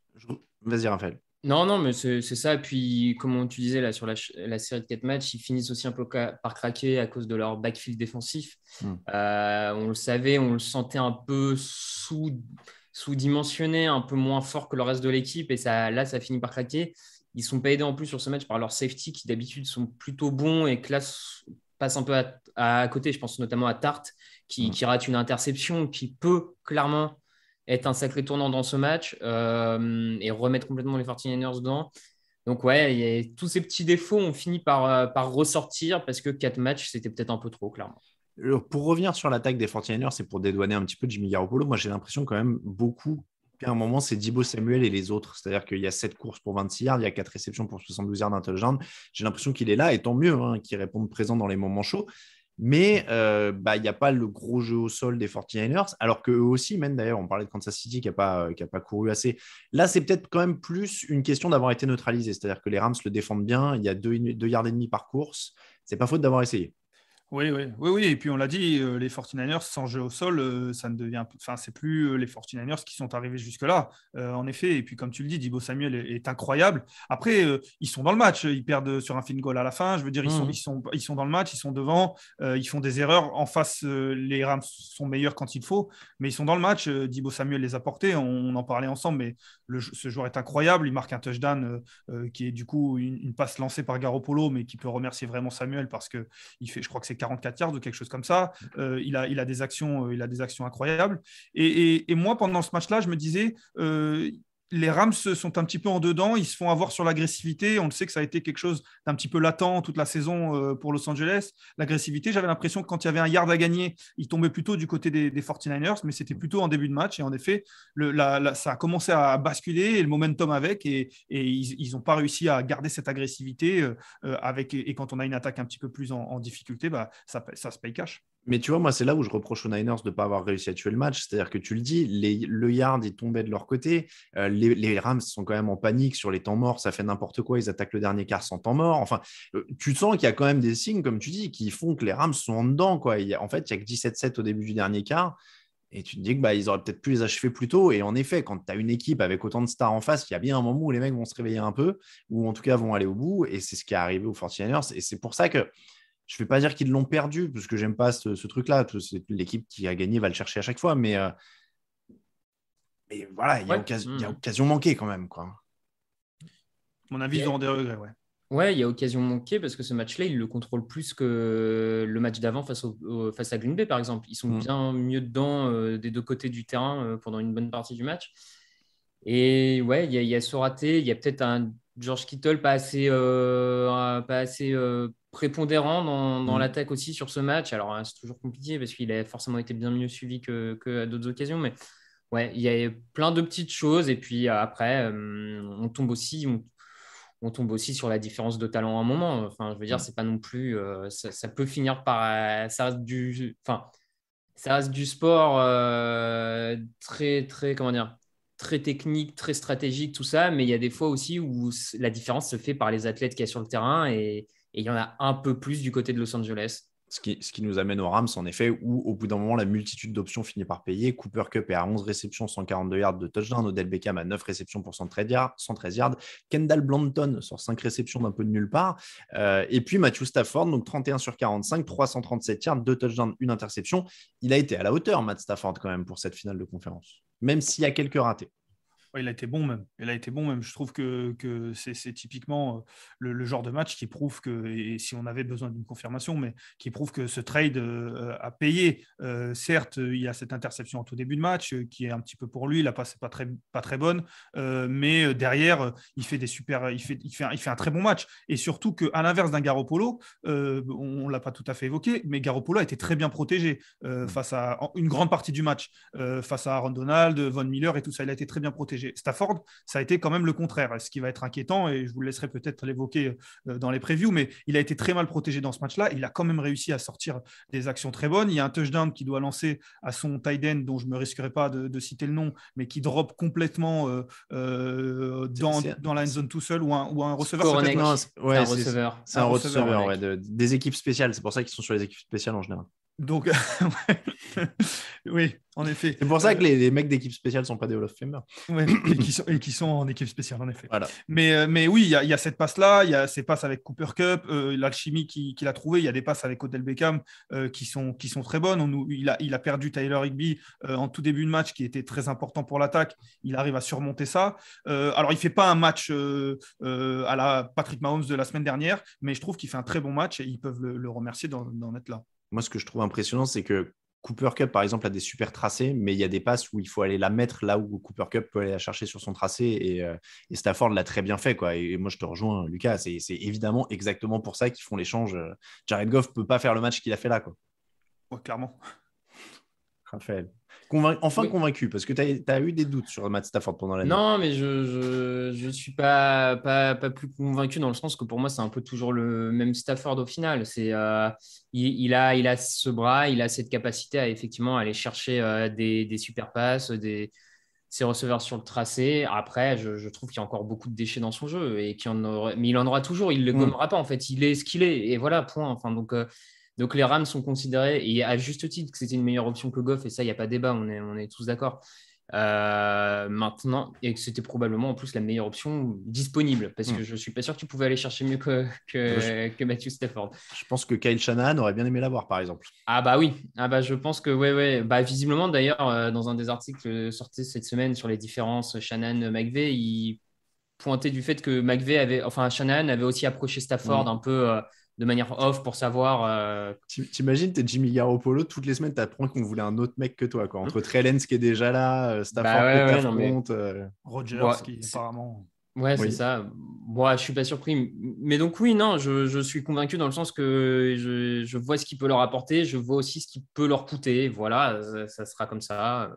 Vas-y, Raphaël. Non, mais c'est ça. Puis, comme tu disais, là, sur la série de 4 matchs, ils finissent aussi un peu par craquer à cause de leur backfield défensif. On le savait, on le sentait un peu sous-dimensionné, un peu moins fort que le reste de l'équipe. Et là, ça finit par craquer. Ils ne sont pas aidés en plus sur ce match par leurs safety qui, d'habitude, sont plutôt bons et que là, passent un peu à côté. Je pense notamment à Tart qui rate une interception qui peut clairement être un sacré tournant dans ce match et remettre complètement les 49ers dedans. Donc, ouais, tous ces petits défauts ont fini par ressortir parce que 4 matchs, c'était peut-être un peu trop, clairement. Alors, pour revenir sur l'attaque des 49ers, c'est pour dédouaner un petit peu Jimmy Garoppolo. Moi, j'ai l'impression quand même beaucoup qu'à un moment, c'est Deebo Samuel et les autres. C'est-à-dire qu'il y a 7 courses pour 26 yards, il y a 4 réceptions pour 72 yards d'un touchdown. J'ai l'impression qu'il est là, et tant mieux, qu'il réponde présent dans les moments chauds. Mais il n'y a pas le gros jeu au sol des 49ers, alors qu'eux aussi, même d'ailleurs, on parlait de Kansas City qui n'a pas couru assez. Là, c'est peut-être quand même plus une question d'avoir été neutralisé. C'est-à-dire que les Rams le défendent bien, il y a 2 yards et demi par course. C'est pas faute d'avoir essayé. Oui. Et puis on l'a dit, les 49ers sans jeu au sol, ça ne devient, enfin c'est plus les 49ers qui sont arrivés jusque-là. En effet, et puis comme tu le dis, Deebo Samuel est incroyable. Après, ils sont dans le match, ils perdent sur un field goal à la fin. Je veux dire, ils sont dans le match, ils sont devant, ils font des erreurs. En face, les Rams sont meilleurs quand il faut, mais ils sont dans le match. Deebo Samuel les a portés, on en parlait ensemble, mais ce joueur est incroyable. Il marque un touchdown qui est du coup une passe lancée par Garoppolo, mais qui peut remercier vraiment Samuel parce que il fait, je crois que c'est 44 yards ou quelque chose comme ça. Il a des actions incroyables. Et moi, pendant ce match-là, je me disais, les Rams sont un petit peu en dedans, ils se font avoir sur l'agressivité. On le sait que ça a été quelque chose d'un petit peu latent toute la saison pour Los Angeles. L'agressivité, j'avais l'impression que quand il y avait un yard à gagner, il tombait plutôt du côté des 49ers, mais c'était plutôt en début de match. Et en effet, ça a commencé à basculer et le momentum avec. Et ils n'ont pas réussi à garder cette agressivité et quand on a une attaque un petit peu plus en difficulté, ça se paye cash. Mais tu vois, moi, c'est là où je reproche aux Niners de ne pas avoir réussi à tuer le match. C'est-à-dire que tu le dis, le yard, il tombait de leur côté. Les Rams sont quand même en panique sur les temps morts. Ça fait n'importe quoi. Ils attaquent le dernier quart sans temps mort. Enfin, tu sens qu'il y a quand même des signes, comme tu dis, qui font que les Rams sont en dedans, quoi. En fait, il n'y a que 17-7 au début du dernier quart. Et tu te dis que ils auraient peut-être pu les achever plus tôt. Et en effet, quand tu as une équipe avec autant de stars en face, il y a bien un moment où les mecs vont se réveiller un peu, ou en tout cas vont aller au bout. Et c'est ce qui est arrivé aux 49ers. Et c'est pour ça que je ne vais pas dire qu'ils l'ont perdu, parce que j'aime pas ce truc-là. C'est l'équipe qui a gagné va le chercher à chaque fois. Mais voilà, il y a occasion manquée quand même, quoi. Mon avis, ils auront des regrets, ouais. Ouais, il y a occasion manquée parce que ce match-là, ils le contrôlent plus que le match d'avant face à Green Bay, par exemple. Ils sont bien mieux dedans des deux côtés du terrain pendant une bonne partie du match. Et ouais, il y a ce raté. Il y a peut-être un George Kittle pas assez prépondérant dans l'attaque aussi sur ce match. Alors, c'est toujours compliqué parce qu'il a forcément été bien mieux suivi que à d'autres occasions. Mais ouais, il y a plein de petites choses. Et puis après, on tombe aussi sur la différence de talent à un moment. Enfin, je veux dire, c'est pas non plus. Ça peut finir par. Ça reste du sport très, très, comment dire, très technique, très stratégique, tout ça. Mais il y a des fois aussi où la différence se fait par les athlètes qu'il y a sur le terrain et il y en a un peu plus du côté de Los Angeles. Ce qui nous amène aux Rams, en effet, où au bout d'un moment, la multitude d'options finit par payer. Cooper Kupp est à 11 réceptions, 142 yards de touchdown. Odell Beckham à 9 réceptions pour 113 yards. Kendall Blanton sur 5 réceptions d'un peu de nulle part. Et puis Matthew Stafford, donc 31 sur 45, 337 yards, 2 touchdowns, 1 interception. Il a été à la hauteur, Matt Stafford, quand même, pour cette finale de conférence, même s'il y a quelques ratés. Ouais, il a été bon même. Je trouve que c'est typiquement le genre de match qui prouve que, et si on avait besoin d'une confirmation, mais qui prouve que ce trade a payé. Certes, il y a cette interception en tout début de match qui est un petit peu pour lui. La passe n'est pas très bonne, mais derrière, il fait un très bon match. Et surtout qu'à l'inverse d'un Garoppolo, on ne l'a pas tout à fait évoqué, mais Garoppolo a été très bien protégé face à une grande partie du match, face à Aaron Donald, Von Miller et tout ça. Il a été très bien protégé. Stafford, ça a été quand même le contraire, ce qui va être inquiétant, et je vous laisserai peut-être l'évoquer dans les previews, mais il a été très mal protégé dans ce match-là. Il a quand même réussi à sortir des actions très bonnes. Il y a un touchdown qu'il doit lancer à son tight end, dont je ne me risquerai pas de citer le nom, mais qui drop complètement dans la end zone tout seul, ou un receveur. C'est un receveur. C'est un receveur des équipes spéciales. C'est pour ça qu'ils sont sur les équipes spéciales en général. Donc, oui, en effet. C'est pour ça que les mecs d'équipe spéciale sont pas des Hall of Famers. Ouais, et qui sont en équipe spéciale, en effet. Voilà. Mais oui, il y a cette passe-là, il y a ces passes avec Cooper Kupp, l'alchimie qu'il a trouvé, il y a des passes avec Odell Beckham qui sont très bonnes. Il a perdu Tyler Higbee en tout début de match, qui était très important pour l'attaque. Il arrive à surmonter ça. Alors, il ne fait pas un match à la Patrick Mahomes de la semaine dernière, mais je trouve qu'il fait un très bon match et ils peuvent le remercier d'en être là. Moi, ce que je trouve impressionnant, c'est que Cooper Kupp, par exemple, a des super tracés, mais il y a des passes où il faut aller la mettre là où Cooper Kupp peut aller la chercher sur son tracé. Et Stafford l'a très bien fait, quoi. Et moi, je te rejoins, Lucas. C'est évidemment exactement pour ça qu'ils font l'échange. Jared Goff ne peut pas faire le match qu'il a fait là, quoi. Ouais, clairement. Raphaël. Convaincu, parce que tu as eu des doutes sur Matt Stafford pendant l'année. Non, mais je suis pas plus convaincu dans le sens que pour moi, c'est un peu toujours le même Stafford au final. Il a ce bras, il a cette capacité à effectivement aller chercher des super passes, ses receveurs sur le tracé. Après, je trouve qu'il y a encore beaucoup de déchets dans son jeu mais il en aura toujours. Il ne le gommera pas en fait. Il est ce qu'il est et voilà, point. Enfin, donc les Rams sont considérés, et à juste titre, que c'était une meilleure option que Goff, et ça, il n'y a pas débat, on est tous d'accord. Maintenant, et que c'était probablement en plus la meilleure option disponible, parce que je ne suis pas sûr que tu pouvais aller chercher mieux que Matthew Stafford. Je pense que Kyle Shanahan aurait bien aimé l'avoir, par exemple. Ah bah oui, je pense que ouais. Bah, visiblement, d'ailleurs, dans un des articles sortis cette semaine sur les différences Shanahan-McVay, il pointait du fait que Shanahan avait aussi approché Stafford un peu de manière off pour savoir. T'imagines, t'es Jimmy Garoppolo, toutes les semaines, t'apprends qu'on voulait un autre mec que toi, quoi. Entre Trey Lance qui est déjà là, Stafford que t'affrontes. Rogers qui apparemment. Ouais, c'est ça. Bon, je suis pas surpris. Mais donc, oui, non, je suis convaincu dans le sens que je vois ce qu'il peut leur apporter, je vois aussi ce qu'il peut leur coûter. Voilà, ça sera comme ça.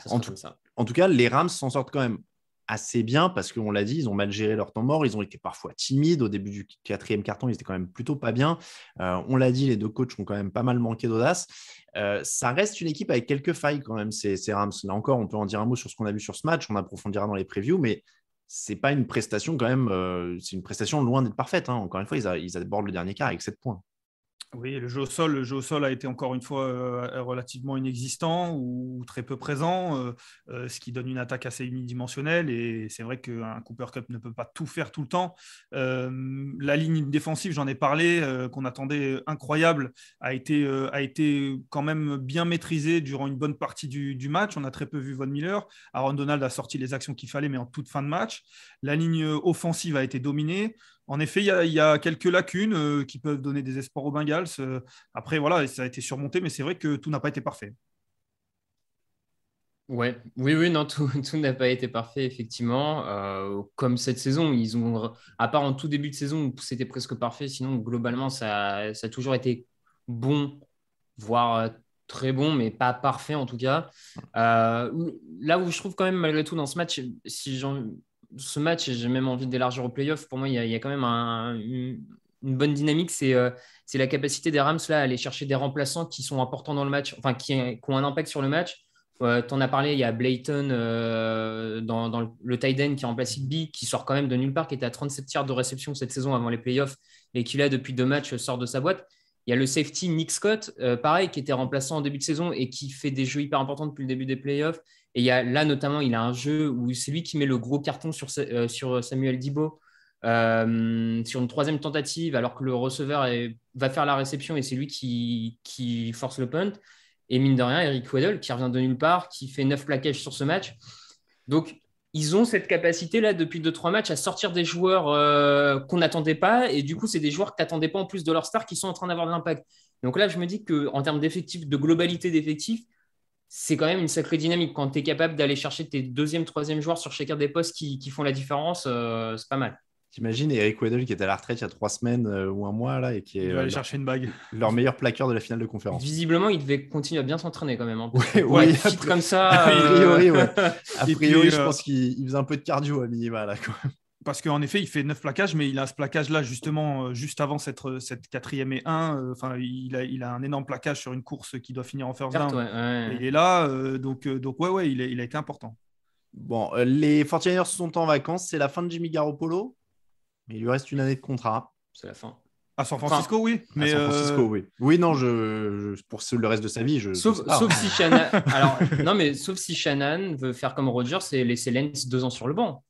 En tout cas, les Rams s'en sortent quand même assez bien parce qu'on l'a dit, ils ont mal géré leur temps mort, ils ont été parfois timides au début du quatrième quart-temps, ils étaient quand même plutôt pas bien. On l'a dit, les deux coachs ont quand même pas mal manqué d'audace. Ça reste une équipe avec quelques failles quand même, ces Rams. Là encore, on peut en dire un mot sur ce qu'on a vu sur ce match, on approfondira dans les previews, mais c'est pas une prestation quand même, c'est une prestation loin d'être parfaite. Hein. Encore une fois, ils abordent le dernier quart avec 7 points. Oui, le jeu au sol a été encore une fois relativement inexistant ou très peu présent, ce qui donne une attaque assez unidimensionnelle. Et c'est vrai qu'un Cooper Kupp ne peut pas tout faire tout le temps. La ligne défensive, j'en ai parlé, qu'on attendait incroyable, a été quand même bien maîtrisée durant une bonne partie du match. On a très peu vu Von Miller. Aaron Donald a sorti les actions qu'il fallait, mais en toute fin de match. La ligne offensive a été dominée. En effet, il y a quelques lacunes qui peuvent donner des espoirs aux Bengals. Après, voilà, ça a été surmonté, mais c'est vrai que tout n'a pas été parfait. Ouais, oui, non, tout n'a pas été parfait, effectivement. Comme cette saison, à part en tout début de saison où c'était presque parfait, sinon, globalement, ça a toujours été bon, voire très bon, mais pas parfait en tout cas. Là où je trouve quand même, malgré tout, dans ce match, ce match, et j'ai même envie d'élargir au playoff, pour moi, il y a quand même une bonne dynamique. C'est la capacité des Rams là, à aller chercher des remplaçants qui sont importants dans le match, enfin qui ont un impact sur le match. Tu en as parlé, il y a Blayton dans le tight end qui remplace Higbee, qui sort quand même de nulle part, qui était à 37 yards de réception cette saison avant les playoffs et qui là, depuis 2 matchs, sort de sa boîte. Il y a le safety Nick Scott, pareil, qui était remplaçant en début de saison et qui fait des jeux hyper importants depuis le début des playoffs. Et là, notamment, il a un jeu où c'est lui qui met le gros carton sur Samuel Debo sur une 3e tentative, alors que le receveur va faire la réception et c'est lui qui force le punt. Et mine de rien, Eric Weddle, qui revient de nulle part, qui fait 9 plaquages sur ce match. Donc, ils ont cette capacité-là depuis 2-3 matchs à sortir des joueurs qu'on n'attendait pas. Et du coup, c'est des joueurs que tu n'attendais pas en plus de leur star qui sont en train d'avoir de l'impact. Donc là, je me dis qu'en termes d'effectifs, de globalité d'effectifs, c'est quand même une sacrée dynamique. Quand tu es capable d'aller chercher tes 2e, 3e joueurs sur chacun des postes qui font la différence, c'est pas mal. T'imagines Eric Weddle qui était à la retraite il y a 3 semaines ou un mois là, et qui il va aller chercher une bague. Leur meilleur plaqueur de la finale de conférence. Visiblement, il devait continuer à bien s'entraîner quand même. Hein, oui, comme ça. A priori, ouais. A priori, je pense qu'il faisait un peu de cardio à minima là quand même. Parce qu'en effet, il fait 9 plaquages, mais il a ce plaquage-là justement juste avant cette 4e et 1. Il a un énorme plaquage sur une course qui doit finir en first down. Ouais. Il est là, donc ouais, il a été important. Bon, les 49ers sont en vacances, c'est la fin de Jimmy Garoppolo, mais il lui reste une année de contrat. C'est la fin. À San Francisco, oui. Mais à San Francisco, oui. Oui, non, pour le reste de sa vie, sauf si Shanahan. Alors, non, mais sauf si Shanahan veut faire comme Rodgers et laisser Lance 2 ans sur le banc.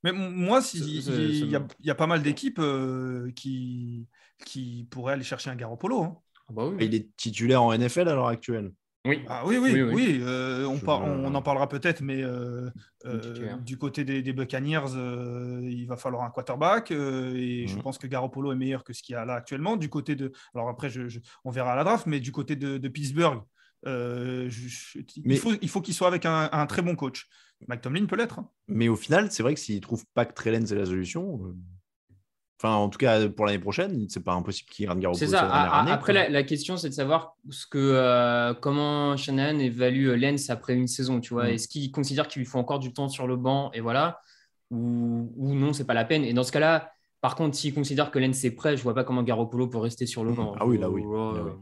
Mais moi, il y a pas mal d'équipes qui pourraient aller chercher un Garoppolo. Hein. Bah oui. Il est titulaire en NFL à l'heure actuelle. Oui. Ah, oui. On en parlera peut-être, mais du côté des Buccaneers, il va falloir un quarterback. Et je pense que Garoppolo est meilleur que ce qu'il y a là actuellement. Du côté de, alors après, on verra à la draft, mais du côté de Pittsburgh, il faut qu'il soit avec un très bon coach. Mike Tomlin peut l'être. Hein. Mais au final, c'est vrai que s'il ne trouve pas que Trey Lance est la solution, enfin, en tout cas, pour l'année prochaine, c'est pas impossible qu'il rate Garoppolo. C'est ça. Après, la question, c'est de savoir comment Shanahan évalue Lance après une saison. Tu vois, est-ce qu'il considère qu'il lui faut encore du temps sur le banc et voilà, ou non, c'est pas la peine. Et dans ce cas-là, par contre, s'il considère que Lance est prêt, je vois pas comment Garoppolo peut rester sur le banc. Ah oui, là, oui.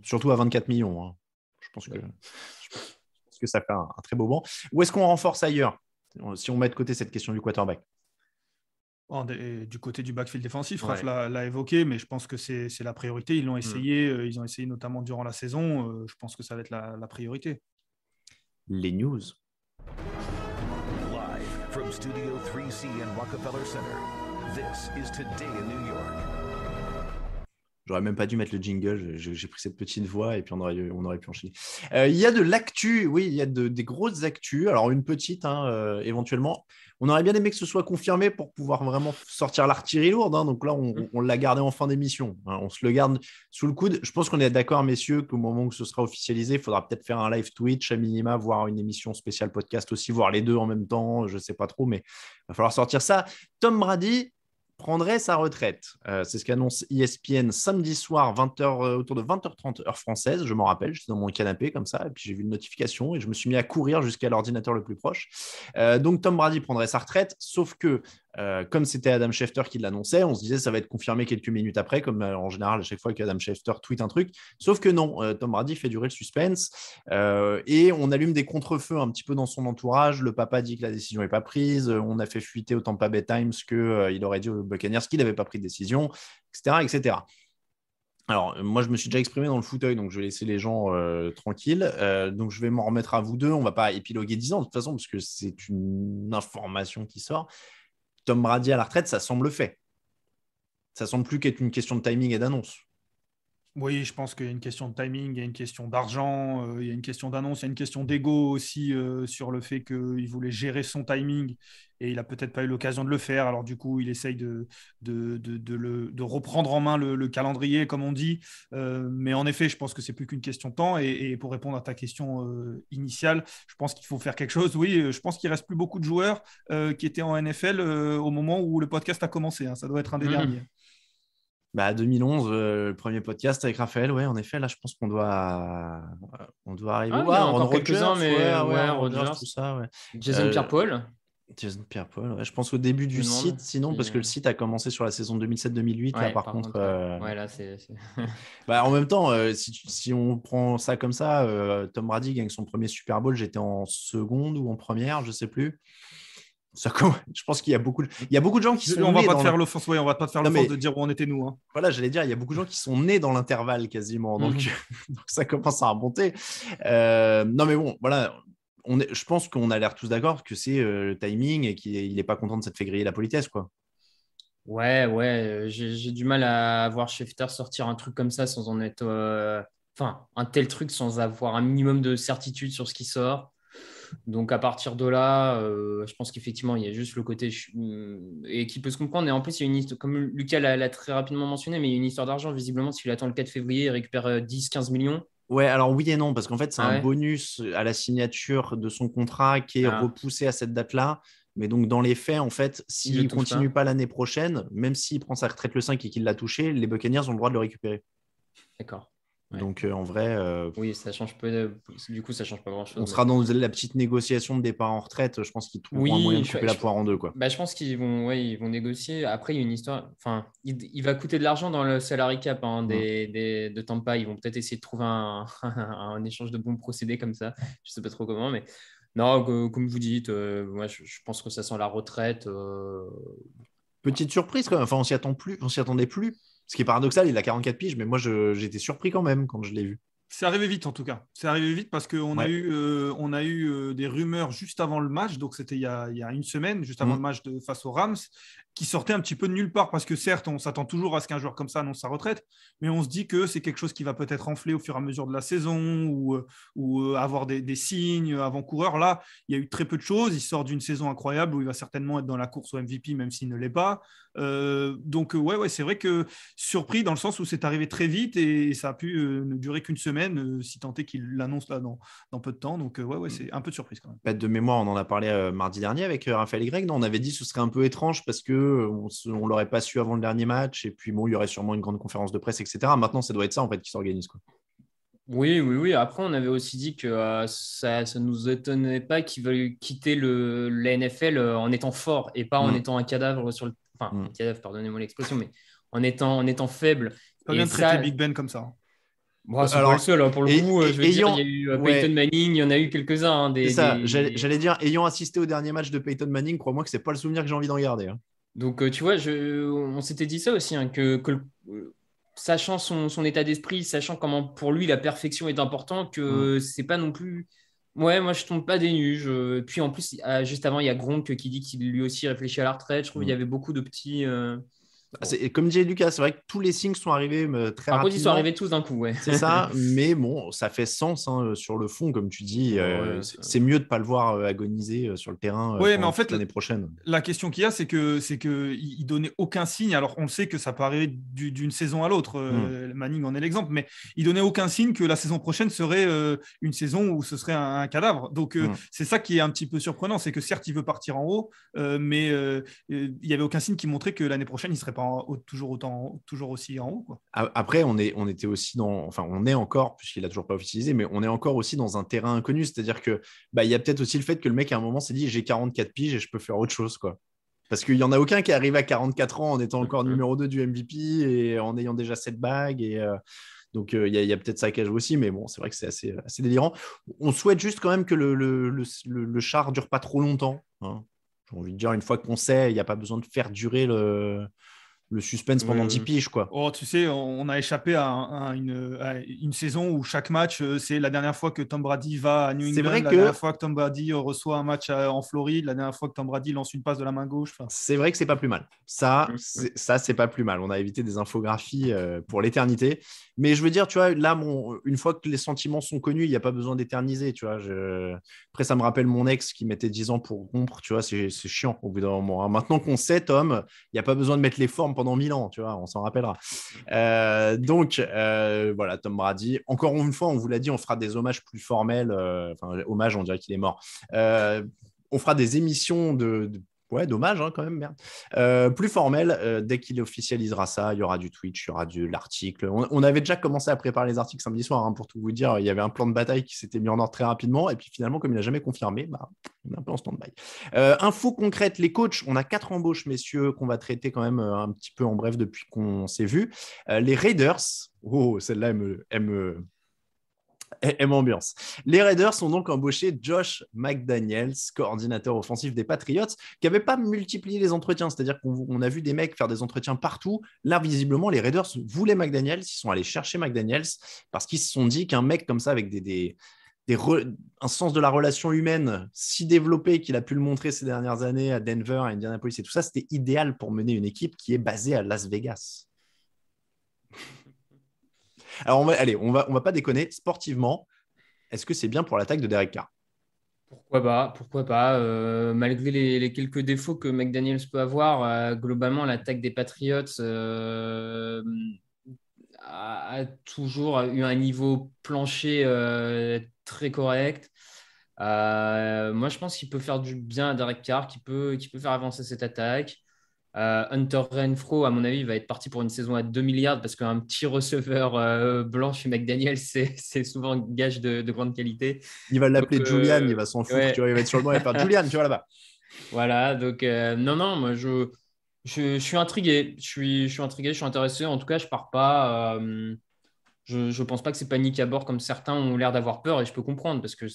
Surtout à 24 millions. Hein. Je pense que ça fait un très beau banc. Où est-ce qu'on renforce ailleurs, si on met de côté cette question du quarterback? Du côté du backfield défensif, Raph l'a évoqué, mais je pense que c'est la priorité. Ils l'ont essayé, ils ont essayé notamment durant la saison. Je pense que ça va être la priorité. Les news. Live from Studio 3C and Rockefeller Center, this is Today in New York. J'aurais même pas dû mettre le jingle, j'ai pris cette petite voix et puis on aurait pu enchaîner. Il y a de l'actu, oui, il y a des grosses actus. Alors une petite, éventuellement. On aurait bien aimé que ce soit confirmé pour pouvoir vraiment sortir l'artillerie lourde. Hein. Donc là, on l'a gardé en fin d'émission. Hein. On se le garde sous le coude. Je pense qu'on est d'accord, messieurs, qu'au moment où ce sera officialisé, il faudra peut-être faire un live Twitch à minima, voire une émission spéciale podcast aussi, voire les deux en même temps. Je ne sais pas trop, mais il va falloir sortir ça. Tom Brady prendrait sa retraite. C'est ce qu'annonce ESPN samedi soir, autour de 20h30 heure française. Je m'en rappelle, j'étais dans mon canapé comme ça, et puis j'ai vu une notification et je me suis mis à courir jusqu'à l'ordinateur le plus proche. Donc Tom Brady prendrait sa retraite, sauf que comme c'était Adam Schefter qui l'annonçait, on se disait ça va être confirmé quelques minutes après, comme en général à chaque fois qu'Adam Schefter tweet un truc. Sauf que non, Tom Brady fait durer le suspense et on allume des contre-feux un petit peu dans son entourage. Le papa dit que la décision n'est pas prise. On a fait fuiter au Tampa Bay Times qu'il aurait dit aux Buccaneers qu'il n'avait pas pris de décision, etc., etc. Alors, moi, je me suis déjà exprimé dans le fauteuil, donc je vais laisser les gens tranquilles. Donc, je vais m'en remettre à vous deux. On ne va pas épiloguer 10 ans, de toute façon, parce que c'est une information qui sort. Tom Brady à la retraite, ça semble fait. Ça semble plus qu'être une question de timing et d'annonce. Oui, je pense qu'il y a une question de timing, il y a une question d'argent, il y a une question d'annonce, il y a une question d'ego aussi sur le fait qu'il voulait gérer son timing et il n'a peut-être pas eu l'occasion de le faire. Alors du coup, il essaye de reprendre en main le calendrier, comme on dit. Mais en effet, je pense que c'est plus qu'une question de temps. Et pour répondre à ta question initiale, je pense qu'il faut faire quelque chose. Oui, je pense qu'il ne reste plus beaucoup de joueurs qui étaient en NFL au moment où le podcast a commencé. Hein. Ça doit être un des derniers. 2011, le premier podcast avec Raphaël, ouais, en effet, là, je pense qu'on doit arriver. Il y a encore quelques-uns, mais Rodgers, tout ça, ouais. Jason Pierre-Paul. Jason Pierre-Paul, ouais. Je pense au début du site, sinon, parce que le site a commencé sur la saison 2007-2008. Ouais, là, par contre. Ouais, là, c'est... en même temps, si on prend ça comme ça, Tom Brady gagne son premier Super Bowl, j'étais en seconde ou en première, je ne sais plus. Je pense qu'il y a beaucoup de gens qui sont on nés va pas te faire l'offense de dire où on était nous. Hein. Voilà, j'allais dire, il y a beaucoup de gens qui sont nés dans l'intervalle quasiment, donc ça commence à remonter. Non mais bon, voilà, je pense qu'on a l'air tous d'accord que c'est le timing et qu'il n'est pas content de s'être fait griller la politesse, quoi. Ouais, j'ai du mal à voir Schefter sortir un truc comme ça sans en être... un tel truc sans avoir un minimum de certitude sur ce qui sort. Donc à partir de là, je pense qu'effectivement, il y a juste le côté et qui peut se comprendre. Et en plus, il y a une histoire, comme Lucas l'a très rapidement mentionné, mais il y a une histoire d'argent. Visiblement, s'il attend le 4 février, il récupère 10-15 millions. Ouais, alors oui et non, parce qu'en fait, c'est un bonus à la signature de son contrat qui est repoussé à cette date-là. Mais donc, dans les faits, en fait, s'il ne continue pas l'année prochaine, même s'il prend sa retraite le 5 et qu'il l'a touché, les Buccaneers ont le droit de le récupérer. D'accord. Ouais. Donc, en vrai... oui, ça change peu. Du coup, ça change pas grand-chose. On sera dans la petite négociation de départ en retraite. Je pense qu'ils trouveront un moyen de couper la poire en deux, quoi. Je pense qu'ils vont négocier. Après, il y a une histoire... il va coûter de l'argent dans le salary cap de Tampa. Ils vont peut-être essayer de trouver un échange de bons procédés comme ça. Je sais pas trop comment, mais... Non, comme vous dites, moi, je pense que ça sent la retraite. Petite surprise quand même. Enfin, on s'y attendait plus. Ce qui est paradoxal, il a 44 piges, mais moi, j'étais surpris quand même quand je l'ai vu. C'est arrivé vite en tout cas. C'est arrivé vite parce qu'on Ouais. on a eu des rumeurs juste avant le match, donc c'était il y a une semaine, juste avant le match face aux Rams, qui sortaient un petit peu de nulle part parce que certes, on s'attend toujours à ce qu'un joueur comme ça annonce sa retraite, mais on se dit que c'est quelque chose qui va peut-être enfler au fur et à mesure de la saison ou avoir des signes avant-coureurs. Là, il y a eu très peu de choses. Il sort d'une saison incroyable où il va certainement être dans la course au MVP, même s'il ne l'est pas. Ouais, c'est vrai que surpris dans le sens où c'est arrivé très vite et ça a pu ne durer qu'une semaine, si tant est qu'il l'annonce là dans peu de temps. Donc, c'est un peu de surprise quand même. Pas de mémoire, on en a parlé mardi dernier avec Raphaël Greg. Non, on avait dit que ce serait un peu étrange parce que on l'aurait pas su avant le dernier match et puis bon, il y aurait sûrement une grande conférence de presse, etc. Maintenant, ça doit être ça en fait qui s'organise, quoi. Oui. Après, on avait aussi dit que ça ne nous étonnait pas qu'il veuille quitter la NFL en étant fort et pas en étant un cadavre sur le. Enfin, un cadavre, pardonnez-moi l'expression, mais en étant faible. C'est pas bien de traiter Big Ben comme ça. Bon, c'est pas le seul, hein, pour le coup. Je veux dire, il y a eu Peyton Manning, il y en a eu quelques-uns. C'est ça, j'allais dire, ayant assisté au dernier match de Peyton Manning, crois-moi que c'est pas le souvenir que j'ai envie d'en garder. Hein. Donc, tu vois, on s'était dit ça aussi, hein, que sachant son état d'esprit, sachant comment pour lui la perfection est importante, que c'est pas non plus. Ouais, moi je tombe pas des nues. Puis en plus, juste avant, il y a Gronk qui dit qu'il lui aussi réfléchit à la retraite. Je trouve qu'il y avait beaucoup de petits. Comme disait Lucas, c'est vrai que tous les signes sont arrivés très rapidement. Par contre, ils sont arrivés tous d'un coup, ouais. C'est ça, mais bon, ça fait sens sur le fond, comme tu dis. C'est mieux de ne pas le voir agoniser sur le terrain mais en fait, l'année prochaine. La question qu'il y a, c'est que il donnait aucun signe. Alors, on sait que ça peut arriver d'une saison à l'autre. Manning en est l'exemple, mais il donnait aucun signe que la saison prochaine serait une saison où ce serait un cadavre. Donc, c'est ça qui est un petit peu surprenant, c'est que certes, il veut partir en haut, mais il n'y avait aucun signe qui montrait que l'année prochaine, il ne serait pas toujours aussi en haut, quoi. Après, on était aussi on est encore, puisqu'il n'a toujours pas officialisé, mais on est encore aussi dans un terrain inconnu. C'est-à-dire que il y a peut-être aussi le fait que le mec à un moment s'est dit j'ai 44 piges et je peux faire autre chose, quoi. Parce qu'il n'y en a aucun qui est arrivé à 44 ans en étant encore numéro 2 du MVP et en ayant déjà 7 bagues. Donc, il y a peut-être ça qui joue aussi, mais bon, c'est vrai que c'est assez délirant. On souhaite juste quand même que le char ne dure pas trop longtemps. Hein. J'ai envie de dire, une fois qu'on sait, il n'y a pas besoin de faire durer le suspense pendant 10 piges, quoi. Oh, tu sais, on a échappé à une saison où chaque match, c'est la dernière fois que Tom Brady va à New England, dernière fois que Tom Brady reçoit un match en Floride, la dernière fois que Tom Brady lance une passe de la main gauche. C'est vrai que c'est pas plus mal. Ça, c'est pas plus mal. On a évité des infographies pour l'éternité. Mais je veux dire, tu vois, là, une fois que les sentiments sont connus, il n'y a pas besoin d'éterniser, tu vois. Après, ça me rappelle mon ex qui mettait 10 ans pour rompre, tu vois, c'est chiant au bout d'un moment. Hein. Maintenant qu'on sait, Tom, il n'y a pas besoin de mettre les formes pendant 1000 ans, tu vois, on s'en rappellera. Donc, voilà, Tom Brady. Encore une fois, on vous l'a dit, on fera des hommages plus formels. Hommage, on dirait qu'il est mort. On fera des émissions d'hommage, hein, quand même, merde. Plus formel, dès qu'il officialisera ça, il y aura du Twitch, il y aura de l'article. On avait déjà commencé à préparer les articles samedi soir, hein, pour tout vous dire. Il y avait un plan de bataille qui s'était mis en ordre très rapidement. Et puis finalement, comme il n'a jamais confirmé, on est un peu en stand-by. Info concrète, les coachs, on a 4 embauches, messieurs, qu'on va traiter quand même un petit peu en bref depuis qu'on s'est vu. Les Raiders, celle-là, ambiance. Les Raiders ont donc embauché Josh McDaniels, coordinateur offensif des Patriots, qui n'avait pas multiplié les entretiens. C'est-à-dire qu'on a vu des mecs faire des entretiens partout. Là, visiblement, les Raiders voulaient McDaniels. Ils sont allés chercher McDaniels parce qu'ils se sont dit qu'un mec comme ça, avec un sens de la relation humaine si développé qu'il a pu le montrer ces dernières années à Denver, à Indianapolis et tout ça, c'était idéal pour mener une équipe qui est basée à Las Vegas. Alors, on va pas déconner. Sportivement, est-ce que c'est bien pour l'attaque de Derek Carr? Pourquoi pas. Malgré les quelques défauts que McDaniels peut avoir, globalement, l'attaque des Patriots a toujours eu un niveau plancher très correct. Moi, je pense qu'il peut faire du bien à Derek Carr, qui peut faire avancer cette attaque. Hunter Renfrow, à mon avis, va être parti pour une saison à 2 milliards parce qu'un petit receveur blanc chez McDaniel, c'est souvent un gage de grande qualité. Il va l'appeler Julian, il va s'en foutre, ouais. Tu vois, il va être sur le banc et faire Julian, tu vois là-bas. Voilà, donc non, moi je suis intrigué, je suis intéressé. En tout cas, je pars pas. Je pense pas que c'est panique à bord comme certains ont l'air d'avoir peur et je peux comprendre parce que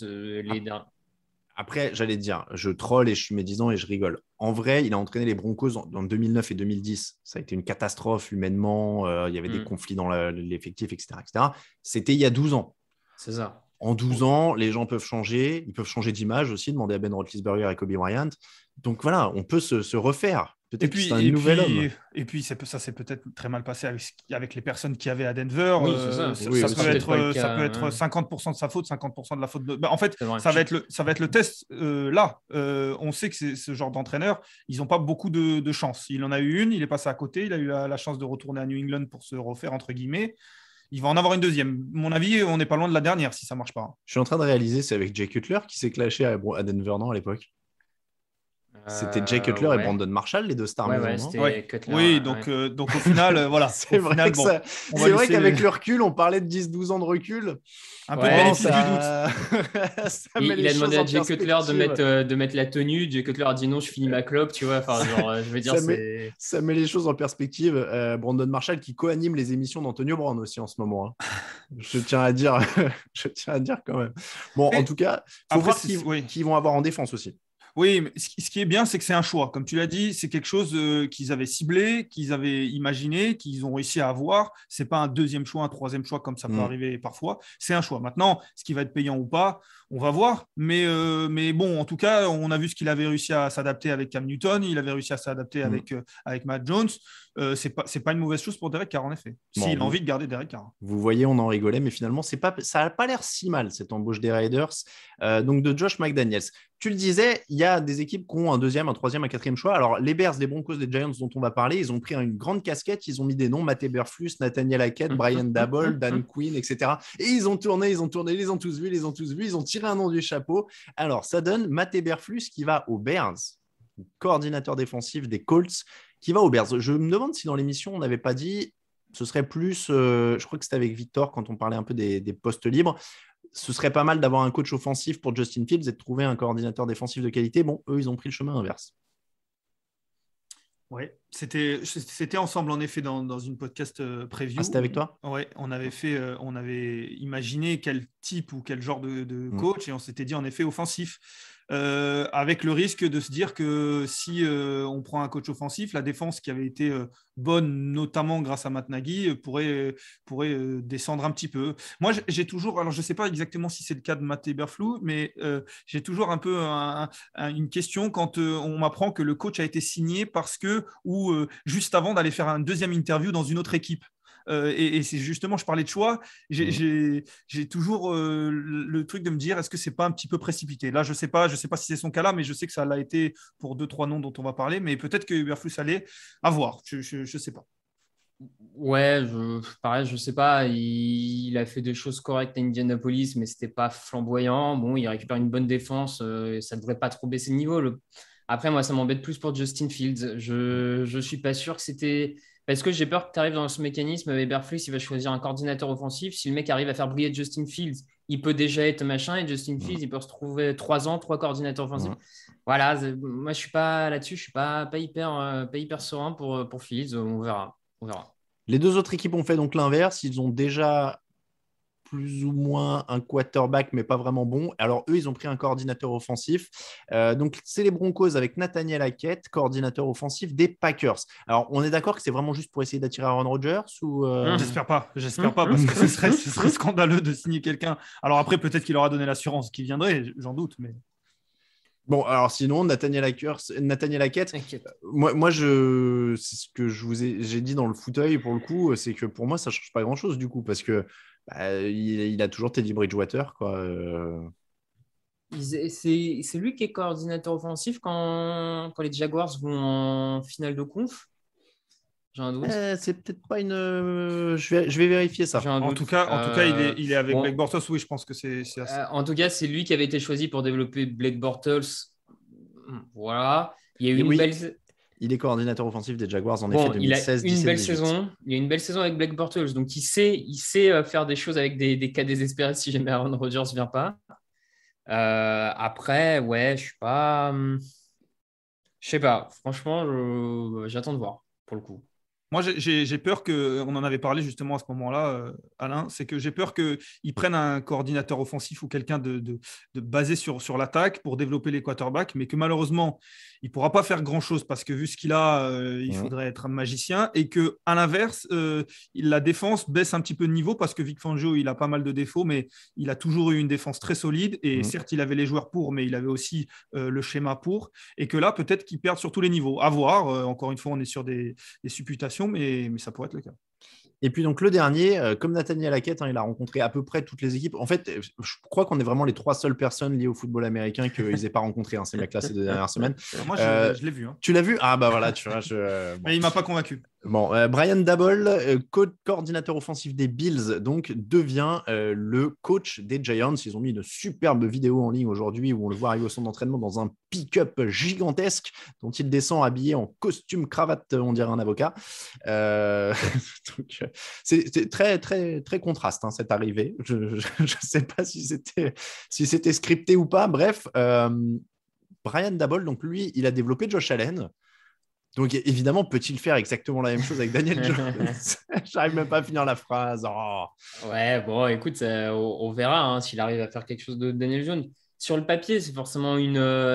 Après, j'allais te dire, je troll et je suis médisant et je rigole. En vrai, il a entraîné les Broncos en 2009 et 2010. Ça a été une catastrophe humainement. Il y avait des conflits dans l'effectif, etc., etc. C'était il y a 12 ans. C'est ça. En 12 ans, les gens peuvent changer. Ils peuvent changer d'image aussi. Demander à Ben Roethlisberger et Kobe Bryant. Donc voilà, on peut se refaire. Peut-être que c'est un nouvel homme. Et puis, ça s'est peut-être très mal passé avec les personnes qu'il y avait à Denver. Oui, c'est ça. Oui, Ça aussi. peut être 50% de sa faute, 50% de la faute de. Bah, en fait, C'est vrai. ça va être le test là. On sait que ce genre d'entraîneur, ils n'ont pas beaucoup de chance. Il en a eu une, il est passé à côté, il a eu la chance de retourner à New England pour se refaire, entre guillemets. Il va en avoir une deuxième. À mon avis, on n'est pas loin de la dernière si ça ne marche pas. Je suis en train de réaliser, c'est avec Jay Cutler qui s'est clashé à Denver, non, à l'époque. C'était Jay Cutler et Ouais. Brandon Marshall, les deux stars Ouais, maison, ouais, non c'était Ouais. Cutler. Oui, ouais. donc au final, voilà. C'est Au vrai, final, que bon, ça- on va c'est vrai laisser qu'avec le recul, on parlait de 10-12 ans de recul. un peu Ouais, de bénéfice du doute. ça... ça met Il les a demandé choses à en Jay Cutler perspective. de mettre la tenue. Jay Cutler a dit non, je finis ma clope, tu vois. Enfin, genre, je veux dire, Ça met, c'est. ça met les choses en perspective. Brandon Marshall qui co-anime les émissions d'Antonio Brown aussi en ce moment, hein. Je tiens à dire, je tiens à dire quand même. Bon, Mais en tout cas, il faut après, voir oui. qui vont avoir en défense aussi. Oui, mais ce qui est bien, c'est que c'est un choix. Comme tu l'as dit, c'est quelque chose qu'ils avaient ciblé, qu'ils avaient imaginé, qu'ils ont réussi à avoir. C'est pas un deuxième choix, un troisième choix comme ça peut arriver parfois. C'est un choix. Maintenant, ce qui va être payant ou pas, on va voir. Mais bon, en tout cas, on a vu ce qu'il avait réussi à s'adapter avec Cam Newton. Il avait réussi à s'adapter avec Matt Jones. C'est pas une mauvaise chose pour Derek Carr, en effet. Bon, S'il a envie de garder Derek Carr. Vous voyez, on en rigolait, mais finalement, ça n'a pas l'air si mal, cette embauche des Raiders. Donc, de Josh McDaniels. Tu le disais, il y a des équipes qui ont un deuxième, un troisième, un quatrième choix. Alors, les Bears, les Broncos, les Giants dont on va parler, ils ont pris une grande casquette. Ils ont mis des noms, Matt Eberflus, Nathaniel Hackett, Brian Daboll, Dan Quinn, etc. Et ils ont tourné, ils les ont tous vus, ils ont tiré un nom du chapeau. Alors, ça donne Matt Eberflus qui va aux Bears, coordinateur défensif des Colts, qui va aux Bears. Je me demande si dans l'émission, on n'avait pas dit, ce serait plus, je crois que c'était avec Victor quand on parlait un peu des postes libres, ce serait pas mal d'avoir un coach offensif pour Justin Fields et de trouver un coordinateur défensif de qualité. Bon, eux, ils ont pris le chemin inverse. Oui, c'était ensemble en effet dans une podcast preview. Ah, c'était avec toi ? Oui, on avait imaginé quel type ou quel genre de coach et on s'était dit en effet offensif. Avec le risque de se dire que si on prend un coach offensif, la défense qui avait été bonne, notamment grâce à Matt Nagy, pourrait descendre un petit peu. Moi, j'ai toujours, alors je ne sais pas exactement si c'est le cas de Matt Eberflus, mais j'ai toujours un peu une question quand on m'apprend que le coach a été signé parce que, ou juste avant d'aller faire une deuxième interview dans une autre équipe. Et c'est justement, je parlais de choix, j'ai toujours le truc de me dire, est-ce que c'est pas un petit peu précipité ? Là, je sais pas si c'est son cas là, mais je sais que ça l'a été pour 2-3 noms dont on va parler, mais peut-être que Eberflus allait à voir, je sais pas. Ouais, pareil, je sais pas. Il a fait des choses correctes à Indianapolis, mais c'était pas flamboyant. Bon, il récupère une bonne défense, ça devrait pas trop baisser le niveau. Après, moi, ça m'embête plus pour Justin Fields. Je suis pas sûr que c'était. Parce que j'ai peur que tu arrives dans ce mécanisme. Eberflus, il va choisir un coordinateur offensif. Si le mec arrive à faire briller Justin Fields, il peut déjà être machin. Et Justin Fields, il peut se retrouver 3 ans, 3 coordinateurs offensifs. Voilà, moi, je suis pas là-dessus. Je suis pas hyper serein pour Fields. On verra. Les deux autres équipes ont fait donc l'inverse. Ils ont déjà plus ou moins un quarterback, mais pas vraiment bon. Alors, eux, ils ont pris un coordinateur offensif. Donc, c'est les Broncos avec Nathaniel Hackett, coordinateur offensif des Packers. Alors, on est d'accord que c'est vraiment juste pour essayer d'attirer Aaron Rodgers ou J'espère pas, parce que ce serait scandaleux de signer quelqu'un. Alors après, peut-être qu'il aura donné l'assurance qui viendrait, j'en doute, mais... Bon, alors sinon, Nathaniel Hackett, moi c'est ce que j'ai dit dans le fauteuil pour le coup, c'est que pour moi, ça ne change pas grand-chose du coup, parce que il a toujours Teddy Bridgewater, quoi. C'est lui qui est coordinateur offensif quand les Jaguars vont en finale de conf. J'ai un doute. C'est peut-être pas une. Je vais vérifier ça. En tout cas, il est avec Blake Bortles. Oui, je pense que c'est assez... En tout cas, c'est lui qui avait été choisi pour développer Blake Bortles. Voilà. Il y a eu une belle. Il est coordinateur offensif des Jaguars en effet 2016. Il a une belle saison. Il y a une belle saison avec Blake Bortles. Donc, il sait faire des choses avec des cas désespérés si jamais Aaron Rodgers ne vient pas. Après, ouais, je suis pas. Je sais pas. Franchement, j'attends de voir pour le coup. Moi, j'ai peur que, on en avait parlé justement à ce moment-là, Alain, c'est que j'ai peur qu'ils prennent un coordinateur offensif ou quelqu'un de basé sur l'attaque pour développer les quarterbacks, mais que malheureusement, il ne pourra pas faire grand-chose parce que vu ce qu'il a, il faudrait être un magicien et qu'à l'inverse, la défense baisse un petit peu de niveau parce que Vic Fangio, il a pas mal de défauts, mais il a toujours eu une défense très solide et certes, il avait les joueurs pour, mais il avait aussi le schéma pour et que là, peut-être qu'il perd sur tous les niveaux. À voir, encore une fois, on est sur des supputations, mais ça pourrait être le cas. Et puis donc le dernier, comme Nathaniel Hackett, il a rencontré à peu près toutes les équipes. En fait, je crois qu'on est vraiment les 3 seules personnes liées au football américain qu'ils n'aient pas rencontré, ces mecs-là, ces 2 dernières semaines. Moi, je l'ai vu. Tu l'as vu? Ah bah voilà, tu vois. Bon. Mais il ne m'a pas convaincu. Bon, Brian Daboll, coordinateur offensif des Bills, donc devient le coach des Giants. Ils ont mis une superbe vidéo en ligne aujourd'hui où on le voit arriver au centre d'entraînement dans un pick-up gigantesque dont il descend habillé en costume cravate, on dirait un avocat. Donc, c'est très, très, très contraste cette arrivée. Je ne sais pas si c'était scripté ou pas. Bref, Brian Daboll, donc lui, il a développé Josh Allen. Donc, évidemment, peut-il faire exactement la même chose avec Daniel Jones? J'arrive même pas à finir la phrase. Oh. Ouais, bon, écoute, on verra s'il arrive à faire quelque chose de Daniel Jones. Sur le papier, c'est forcément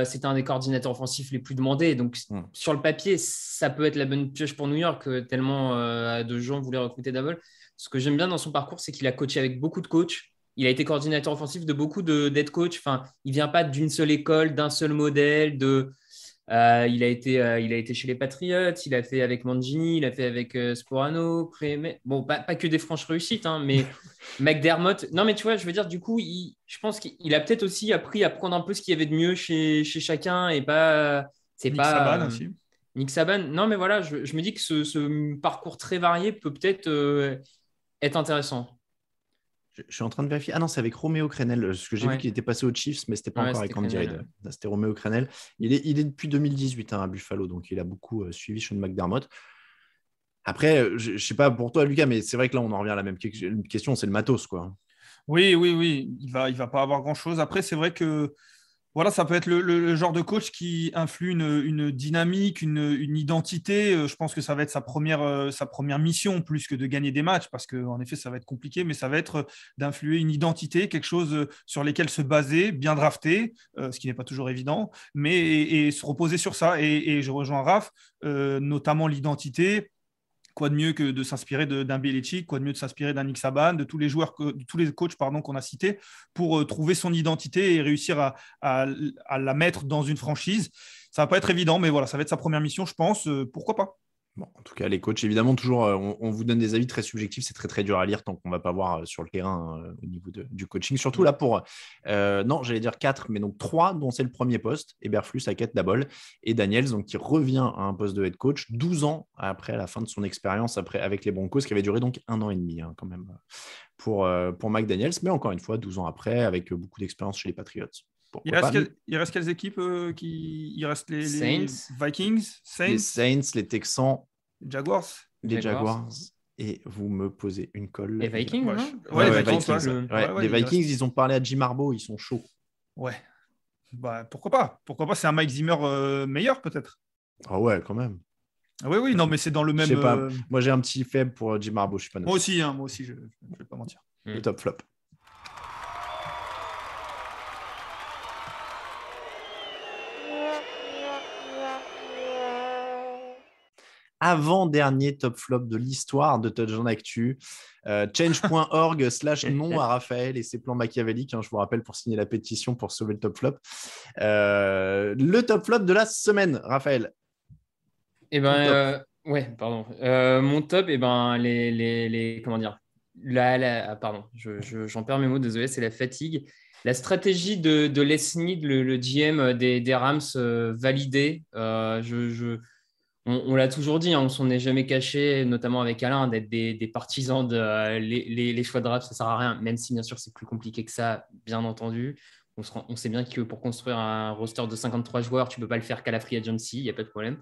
c'était un des coordinateurs offensifs les plus demandés. Donc, sur le papier, ça peut être la bonne pioche pour New York, tellement de gens voulaient recruter Daboll. Ce que j'aime bien dans son parcours, c'est qu'il a coaché avec beaucoup de coachs. Il a été coordinateur offensif de beaucoup d'head coach. Enfin, il ne vient pas d'une seule école, d'un seul modèle, il a été chez les Patriots, il a fait avec Mangini, il a fait avec Sporano, bon, pas que des franches réussites, mais McDermott. Non, mais tu vois, je veux dire, du coup, je pense qu'il a peut-être aussi appris à prendre un peu ce qu'il y avait de mieux chez chacun et pas. Nick Saban aussi. Nick Saban. Non, mais voilà, je me dis que ce parcours très varié peut peut-être être intéressant. Je suis en train de vérifier. Ah non, c'est avec Roméo Crennel. Parce que j'ai vu qu'il était passé aux Chiefs, mais ce n'était pas encore avec Andy Reid. C'était Roméo Crennel. Il est depuis 2018 à Buffalo, donc il a beaucoup suivi Sean McDermott. Après, je ne sais pas pour toi, Lucas, mais c'est vrai que là, on en revient à la même question. C'est le matos, quoi. Oui. Il va pas avoir grand-chose. Après, c'est vrai que voilà, ça peut être le genre de coach qui influe une dynamique, une identité. Je pense que ça va être sa première mission, plus que de gagner des matchs, parce qu'en effet, ça va être compliqué, mais ça va être d'influer une identité, quelque chose sur lesquels se baser, bien drafté, ce qui n'est pas toujours évident, mais et se reposer sur ça. Et je rejoins Raph, notamment l'identité. Quoi de mieux que de s'inspirer d'un Belichick, quoi de mieux de s'inspirer d'un Nick Saban, de tous les coachs qu'on a cités, pour trouver son identité et réussir à la mettre dans une franchise. Ça va pas être évident, mais voilà, ça va être sa première mission, je pense. Pourquoi pas? Bon, en tout cas, les coachs, évidemment, toujours, on vous donne des avis très subjectifs. C'est très, très dur à lire tant qu'on ne va pas voir sur le terrain au niveau du coaching. Surtout là pour, non, j'allais dire 4, mais donc 3, dont c'est le premier poste. Eberflus, Hackett, Daboll et Daniels, donc qui revient à un poste de head coach 12 ans après la fin de son expérience avec les Broncos, qui avait duré donc 1 an et demi quand même pour McDaniels. Mais encore une fois, 12 ans après, avec beaucoup d'expérience chez les Patriots. Il reste quelles équipes il reste les Vikings, Saints, les Saints, les Texans, les Jaguars. Et vous me posez une colle. Les Vikings, les Vikings. Les Vikings, ils ont parlé à Jim Harbaugh, ils sont chauds. Ouais. Bah, pourquoi pas? C'est un Mike Zimmer meilleur, peut-être? Ah ouais, quand même. Oui, non, mais c'est dans le même. Je sais pas. Moi, j'ai un petit faible pour Jim Harbaugh. Je suis pas moi aussi, je ne vais pas mentir. Le top flop. Avant-dernier top flop de l'histoire de Touchdown Actu. Change.org/non à Raphaël et ses plans machiavéliques. Je vous rappelle pour signer la pétition pour sauver le top flop. Le top flop de la semaine, Raphaël. Ouais, pardon. Mon top, les comment dire pardon, j'en perds mes mots, désolé, c'est la fatigue. La stratégie de Les Snead, le GM des Rams, validée. On l'a toujours dit, on s'en est jamais caché, notamment avec Alain, d'être des partisans de les choix de draft, ça ne sert à rien, même si bien sûr c'est plus compliqué que ça, bien entendu. On sait bien que pour construire un roster de 53 joueurs, tu ne peux pas le faire qu'à la free agency, il n'y a pas de problème.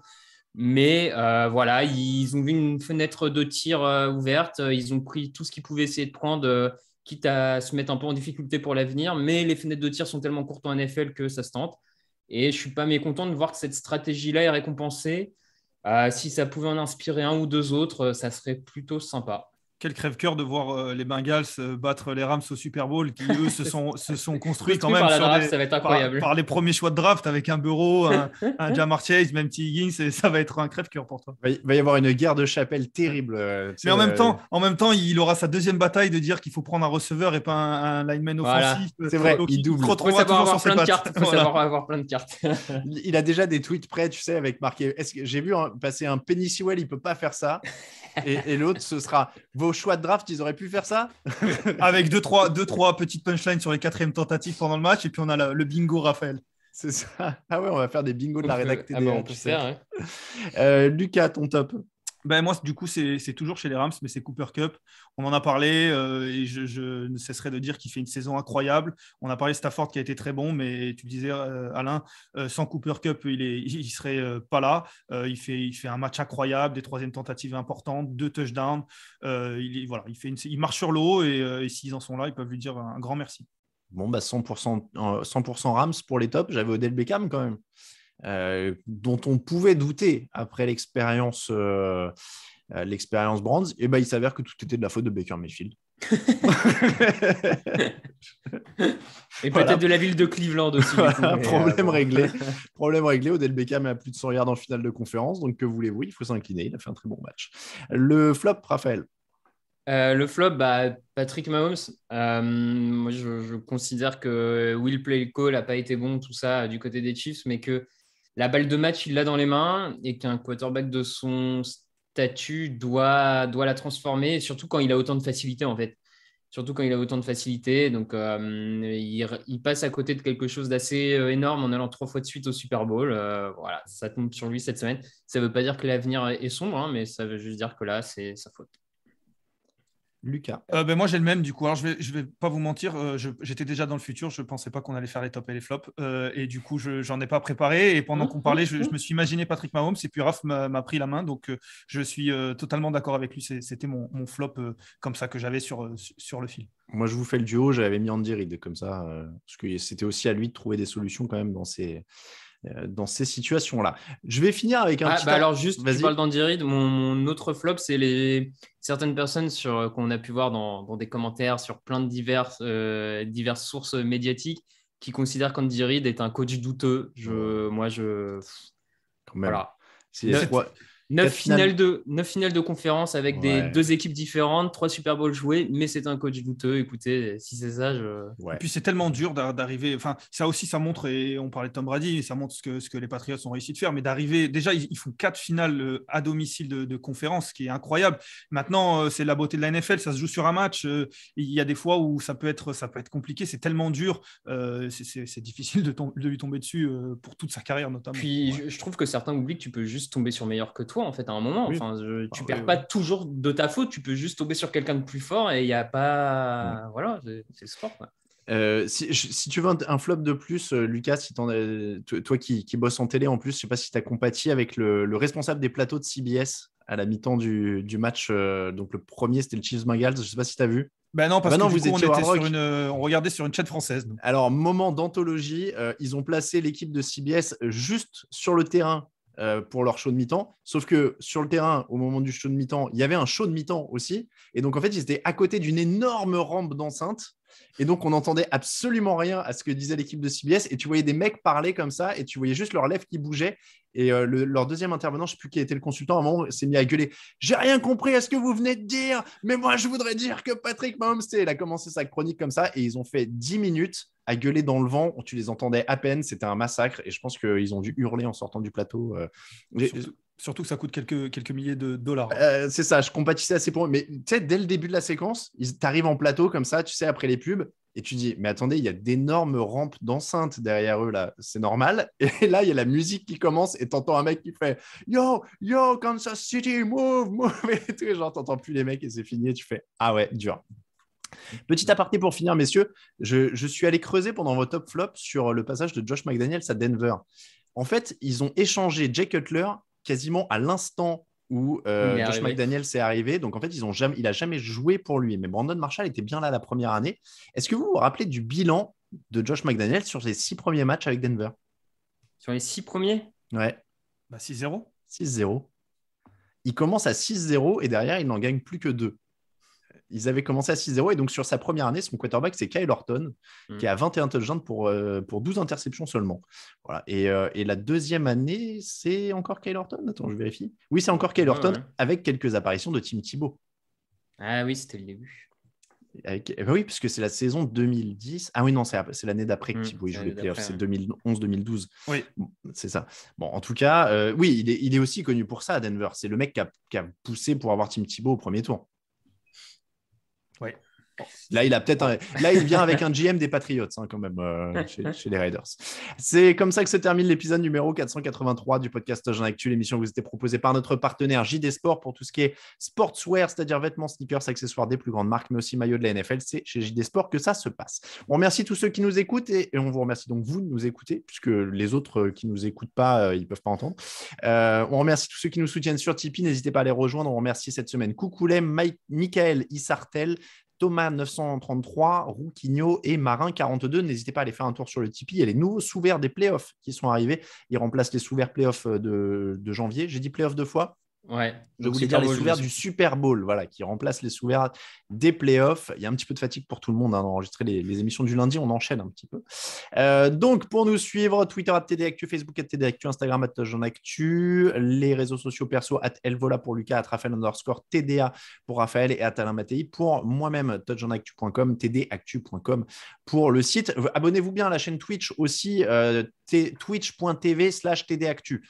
Mais voilà, ils ont vu une fenêtre de tir ouverte, ils ont pris tout ce qu'ils pouvaient essayer de prendre, quitte à se mettre un peu en difficulté pour l'avenir, mais les fenêtres de tir sont tellement courtes en NFL que ça se tente. Et je ne suis pas mécontent de voir que cette stratégie-là est récompensée. Si ça pouvait en inspirer un ou deux autres, ça serait plutôt sympa. Quel crève-cœur de voir les Bengals battre les Rams au Super Bowl, qui eux se sont construits quand même par la draft, ça va être incroyable. par les premiers choix de draft avec un Burrow, un Jamar Chase, même T. Higgins, et ça va être un crève-cœur pour toi. Il va y avoir une guerre de chapelle terrible. Mais en même temps, il aura sa deuxième bataille de dire qu'il faut prendre un receveur et pas un lineman offensif. C'est vrai, Donc, il double. se retrouvera toujours sur ses pattes. Il faut savoir avoir plein de cartes. Il a déjà des tweets prêts, tu sais, avec marqué. J'ai vu passer un Penny Sewell, il peut pas faire ça. Et l'autre, ce sera vos choix de draft, ils auraient pu faire ça. Avec deux, trois petites punchlines sur les quatrièmes tentatives pendant le match, et puis on a le bingo Raphaël. C'est ça. Ah ouais, on va faire des bingos de la rédactée. On peut faire, ouais. Lucas, ton top. Moi, du coup, c'est toujours chez les Rams, mais c'est Cooper Kupp. On en a parlé et je ne cesserai de dire qu'il fait une saison incroyable. On a parlé de Stafford qui a été très bon, mais tu disais, Alain, sans Cooper Kupp, il serait pas là. Il fait un match incroyable, des troisièmes tentatives importantes, 2 touchdowns. Il marche sur l'eau et s'ils en sont là, ils peuvent lui dire un grand merci. Bon, 100% Rams pour les tops. J'avais Odell Beckham quand même. Dont on pouvait douter après l'expérience Brands, et il s'avère que tout était de la faute de Baker Mayfield. Et peut-être de la ville de Cleveland aussi. Voilà, problème réglé. Odell Beckham a plus de 100 yards en finale de conférence, donc que voulez-vous, il faut s'incliner. Il a fait un très bon match. Le flop, Raphaël. Le flop, Patrick Mahomes. Moi, je considère que Will Play Call n'a pas été bon, tout ça, du côté des Chiefs, mais que la balle de match, il l'a dans les mains et qu'un quarterback de son statut doit la transformer, surtout quand il a autant de facilité, en fait. Donc, il passe à côté de quelque chose d'assez énorme en allant 3 fois de suite au Super Bowl. Voilà, ça tombe sur lui cette semaine. Ça ne veut pas dire que l'avenir est sombre, mais ça veut juste dire que là, c'est sa faute. Lucas. Moi, j'ai le même du coup. Alors, je vais pas vous mentir, j'étais déjà dans le futur. Je pensais pas qu'on allait faire les tops et les flops. Et du coup, j'en ai pas préparé. Et pendant qu'on parlait, je me suis imaginé Patrick Mahomes. Et puis Raph m'a pris la main. Donc, je suis totalement d'accord avec lui. C'était mon flop comme ça que j'avais sur le fil. Moi, je vous fais le duo. J'avais mis Andy Reid comme ça. Parce que c'était aussi à lui de trouver des solutions quand même dans ces situations-là. Je vais finir avec un petit... Alors juste, tu parles d'Andy Reid. Mon autre flop, c'est certaines personnes qu'on a pu voir dans des commentaires sur plein de diverses sources médiatiques qui considèrent qu'Andy Reid est un coach douteux. Quand même. Voilà. 9 finales de conférence avec deux équipes différentes, 3 Super Bowls joués, mais c'est un coach douteux. Écoutez, si c'est ça, Et puis c'est tellement dur d'arriver. Enfin, ça aussi, ça montre, et on parlait de Tom Brady, et ça montre ce que les Patriots ont réussi de faire, mais d'arriver. Déjà, ils font 4 finales à domicile de conférence, ce qui est incroyable. Maintenant, c'est la beauté de la NFL, ça se joue sur un match. Il y a des fois où ça peut être compliqué, c'est tellement dur. C'est difficile de lui tomber dessus pour toute sa carrière, notamment. Puis je trouve que certains oublient que tu peux juste tomber sur meilleur que toi. En fait, à un moment, oui. Tu perds pas toujours de ta faute, tu peux juste tomber sur quelqu'un de plus fort et il n'y a pas. Voilà, c'est le sport, quoi. Si tu veux un flop de plus, Lucas, toi qui bosses en télé en plus, je ne sais pas si tu as compati avec le responsable des plateaux de CBS à la mi-temps du match. Donc le premier, c'était le Chiefs Bengals. Je ne sais pas si tu as vu. Non, parce que vous étiez on regardait sur une chaîne française. Donc. Alors, moment d'anthologie, ils ont placé l'équipe de CBS juste sur le terrain pour leur show de mi-temps, sauf que sur le terrain, au moment du show de mi-temps, il y avait un show de mi-temps aussi, et donc en fait, ils étaient à côté d'une énorme rampe d'enceinte, et donc on n'entendait absolument rien à ce que disait l'équipe de CBS, et tu voyais des mecs parler comme ça, et tu voyais juste leurs lèvres qui bougeaient, et leur deuxième intervenant, je ne sais plus qui était le consultant, à un moment, s'est mis à gueuler « J'ai rien compris à ce que vous venez de dire, mais moi, je voudrais dire que Patrick Mahomes, il a commencé sa chronique comme ça, et ils ont fait 10 minutes à gueuler dans le vent, tu les entendais à peine, c'était un massacre, et je pense qu'ils ont dû hurler en sortant du plateau. Surtout que ça coûte quelques milliers de dollars. C'est ça, je compatissais assez pour eux. Mais tu sais, dès le début de la séquence, t'arrives en plateau comme ça, tu sais, après les pubs, et tu dis, mais attendez, il y a d'énormes rampes d'enceinte derrière eux, là, c'est normal. Et là, il y a la musique qui commence, et t'entends un mec qui fait « Yo, Kansas City, move !» Et tout, genre, t'entends plus les mecs, et c'est fini, et tu fais « Ah ouais, dur !» Petit aparté pour finir, messieurs, je suis allé creuser pendant vos top flops sur le passage de Josh McDaniels à Denver. En fait, ils ont échangé Jay Cutler quasiment à l'instant où Josh McDaniels est arrivé. Donc, en fait, il n'a jamais joué pour lui. Mais Brandon Marshall était bien là la première année. Est-ce que vous vous rappelez du bilan de Josh McDaniels sur les 6 premiers matchs avec Denver? Sur les 6 premiers? Ouais. 6-0. 6-0. Ils commencent à 6-0 et derrière, ils n'en gagnent plus que 2. Ils avaient commencé à 6-0 et donc sur sa première année, son quarterback, c'est Kyle Orton, qui a 21 touchdowns pour 12 interceptions seulement. Voilà. Et la deuxième année, c'est encore Kyle Orton? Attends, je vérifie. Oui, c'est encore Kyle Orton avec quelques apparitions de Tim Tebow. Ah oui, c'était le début. Oui, puisque c'est la saison 2010. Ah oui, non, c'est l'année d'après que Tebow joue les playoffs. C'est 2011-2012. Oui. C'est ça. Bon, en tout cas, oui, il est aussi connu pour ça à Denver. C'est le mec qui a poussé pour avoir Tim Tebow au premier tour. Oui. Là, il vient avec un GM des Patriots quand même chez les Raiders. C'est comme ça que se termine l'épisode numéro 483 du podcast Touchdown Actu, l'émission vous était proposée par notre partenaire JD Sport pour tout ce qui est sportswear, c'est-à-dire vêtements, sneakers, accessoires des plus grandes marques, mais aussi maillots de la NFL. C'est chez JD Sport que ça se passe. On remercie tous ceux qui nous écoutent et on vous remercie donc vous de nous écouter, puisque les autres qui nous écoutent pas, ils peuvent pas entendre. On remercie tous ceux qui nous soutiennent sur Tipeee. N'hésitez pas à les rejoindre. On remercie cette semaine Coucoulet, Michael Issartel, Thomas 933, Rouquinho et Marin 42. N'hésitez pas à aller faire un tour sur le Tipeee. Il y a les nouveaux sous-verts des playoffs qui sont arrivés. Ils remplacent les sous-verts playoffs de janvier. J'ai dit playoffs 2 fois. Ouais. Je voulais dire les sous-verts du Super Bowl, voilà, qui remplacent les sous-verts des playoffs. Il y a un petit peu de fatigue pour tout le monde d'enregistrer les émissions du lundi. On enchaîne un petit peu. Donc, pour nous suivre, Twitter @TDActu, Facebook @TDActu, Instagram @JeanActu, les réseaux sociaux perso @Elvola pour Lucas, @Raphaël_TDA pour Raphaël et @Alain Mattei pour moi-même, touchdownactu.com, tdactu.com pour le site. Abonnez-vous bien à la chaîne Twitch aussi, twitch.tv/tdactu.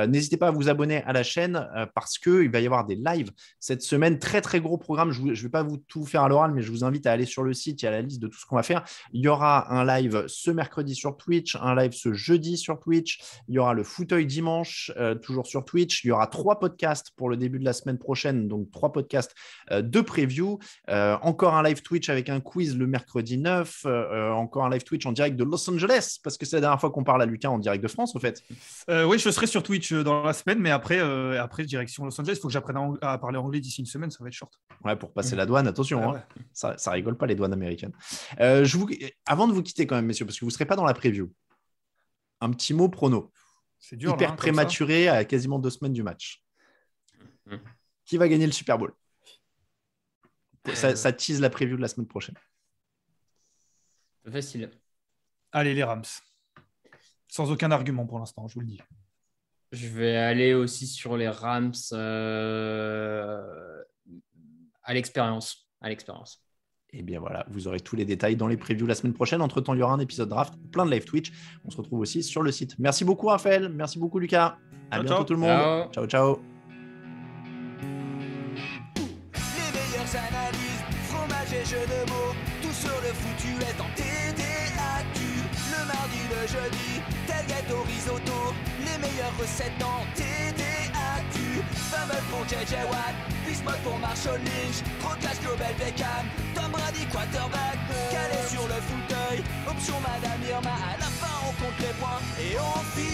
N'hésitez pas à vous abonner à la chaîne parce qu'il va y avoir des lives cette semaine. Très, très gros programme. Je ne vais pas vous tout faire à l'oral, mais je vous invite à aller sur le site. Il y a la liste de tout ce qu'on va faire. Il y aura un live ce mercredi sur Twitch, un live ce jeudi sur Twitch. Il y aura le fauteuil dimanche, toujours sur Twitch. Il y aura 3 podcasts pour le début de la semaine prochaine, donc 3 podcasts de preview. Encore un live Twitch avec un quiz le mercredi 9. Encore un live Twitch en direct de Los Angeles, parce que c'est la dernière fois qu'on parle à Lucas en direct de France, au fait. Oui, je serai sur Twitch dans la semaine, mais après direction Los Angeles. Il faut que j'apprenne à parler anglais d'ici une semaine, ça va être short. Ouais, pour passer la douane, attention. Ouais. Ça rigole pas, les douanes américaines. Avant de vous quitter quand même, messieurs, parce que vous ne serez pas dans la preview, un petit mot prono. C'est dur, hyper là, prématuré à quasiment 2 semaines du match. Qui va gagner le Super Bowl? Ça tease la preview de la semaine prochaine. C'est facile. Allez, les Rams. Sans aucun argument pour l'instant, je vous le dis. Je vais aller aussi sur les Rams à l'expérience. Et bien voilà, vous aurez tous les détails dans les previews la semaine prochaine. Entre-temps, il y aura un épisode draft, plein de live Twitch. On se retrouve aussi sur le site. Merci beaucoup, Raphaël. Merci beaucoup, Lucas. À bientôt, tout le monde. Ciao, ciao. Les meilleures analyses, fromage et jeux de mots. Tout sur le foutu est en TDActu. Le mardi, le jeudi, tel gâteau risotto. Les meilleures recettes en TDActu. Fumble pour JJ Watt, Bismuth pour Marshall Lynch. Trocage Global Beckham, Tom Brady quarterback. Calé sur le fauteuil, option Madame Irma. À la fin on compte les points et on finit.